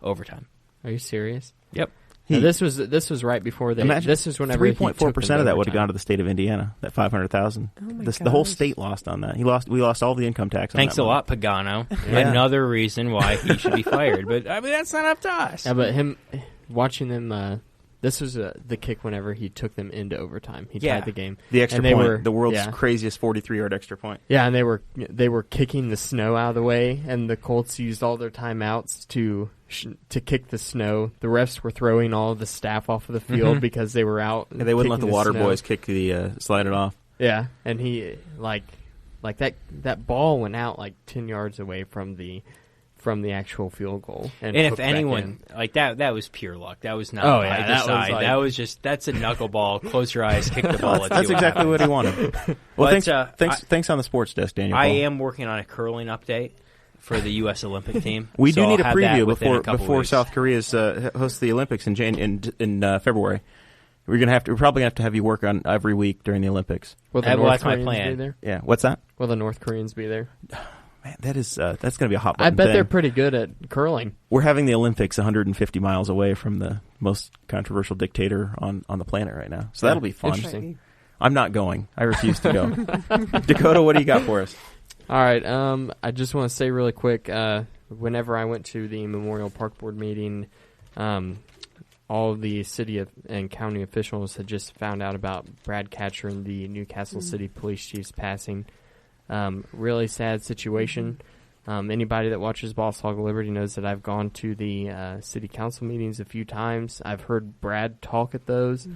S1: overtime.
S3: Are you serious?
S1: Yep.
S3: This was right before they. This is whenever
S2: 3.4% of that would have gone to the state of Indiana. That $500,000. The whole state lost on that. We lost all the income tax.
S1: Thanks a lot, Pagano.
S2: Yeah.
S1: Another reason why he should be fired. But I mean, that's not up to us.
S3: Yeah, but watching them. This was the kick whenever he took them into overtime. He tied the game.
S2: The extra point, the world's craziest 43-yard extra point.
S3: Yeah, and they were kicking the snow out of the way, and the Colts used all their timeouts to kick the snow. The refs were throwing all of the staff off of the field because they were out.
S2: And they wouldn't let the water boys kick slide it off.
S3: Yeah, and he like that ball went out like 10 yards away from the actual field goal. And
S1: if anyone, like that was pure luck. That was not by design. That was just, that's a knuckleball. Close your eyes, kick the ball.
S2: That's exactly what he wanted. Well, thanks on the sports desk, Daniel.
S1: I am working on a curling update for the U.S. Olympic team.
S2: We do need a preview before South Korea hosts the Olympics in February. We're probably gonna have to have you work on every week during the Olympics.
S1: That's my plan.
S3: Be there?
S2: Yeah, what's that?
S3: Will the North Koreans be there?
S2: Man, that's going to be a hot button
S3: I bet
S2: thing.
S3: they're pretty good at curling.
S2: We're having the Olympics 150 miles away from the most controversial dictator on the planet right now. So that'll be fun.
S3: Interesting.
S2: I'm not going. I refuse to go. Dakota, what do you got for us?
S3: All right. I just want to say really quick, whenever I went to the Memorial Park Board meeting, all of the city and county officials had just found out about Brad Catcher and the Newcastle City Police Chief's passing. Really sad situation. Anybody that watches Boss Hog of Liberty knows that I've gone to the city council meetings a few times. I've heard Brad talk at those.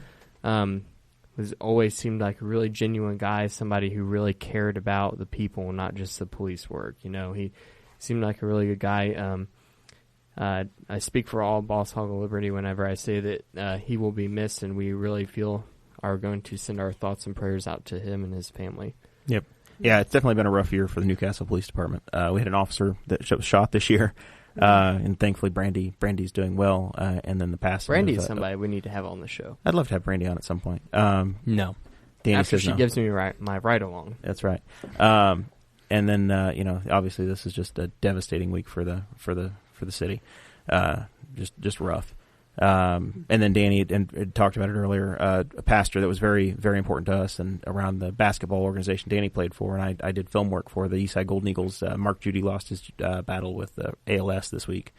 S3: Was always seemed like a really genuine guy, somebody who really cared about the people, not just the police work. He seemed like a really good guy. I speak for all Boss Hog of Liberty whenever I say that he will be missed, and we really are going to send our thoughts and prayers out to him and his family.
S2: Yep. Yeah, it's definitely been a rough year for the Newcastle Police Department. We had an officer that was shot this year, and thankfully Brandy's doing well. And then the passing.
S3: Brandy's somebody we need to have on the show.
S2: I'd love to have Brandy on at some point.
S1: No,
S2: Danny
S3: after
S2: says
S3: she gives me my ride along.
S2: That's right. And then obviously this is just a devastating week for the city. Just rough. And then Danny talked about it earlier. A pastor that was very, very important to us and around the basketball organization Danny played for, and I did film work for the Eastside Golden Eagles. Mark Judy lost his battle with ALS this week,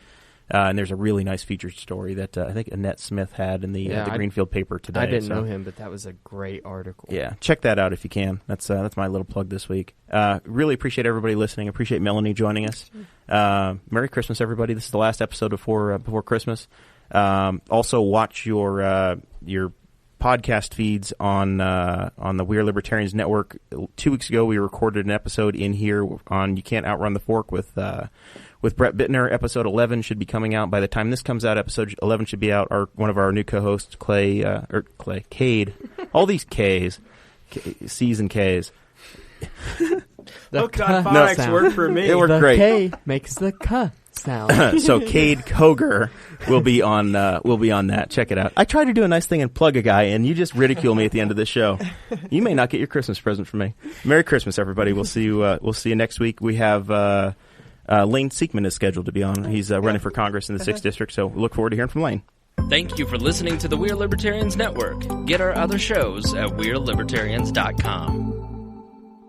S2: and there's a really nice featured story that I think Annette Smith had in the Greenfield paper today.
S3: I didn't know him, but that was a great article.
S2: Yeah, check that out if you can. That's my little plug this week. Really appreciate everybody listening. Appreciate Melanie joining us. Merry Christmas, everybody. This is the last episode before Christmas. Also, watch your podcast feeds on the We Are Libertarians Network. 2 weeks ago, we recorded an episode in here on "You Can't Outrun the Fork" with with Brett Bittner. Episode 11 should be coming out. By the time this comes out, episode 11 should be out. One of our new co-hosts, Kade. All these Ks. C's and K's.
S1: Oh, God, phonics worked for me.
S2: It worked
S3: the
S2: great.
S3: K makes the K sound.
S2: So Kade Koger will be on that. Check it out. I try to do a nice thing and plug a guy, and you just ridicule me at the end of the show. You may not get your Christmas present from me. Merry Christmas, everybody. We'll see you. We'll see you next week. We have Lane Siekman is scheduled to be on. He's running for Congress in the 6th District, so we look forward to hearing from Lane.
S5: Thank you for listening to the We're Libertarians Network. Get our other shows at We'reLibertarians.com.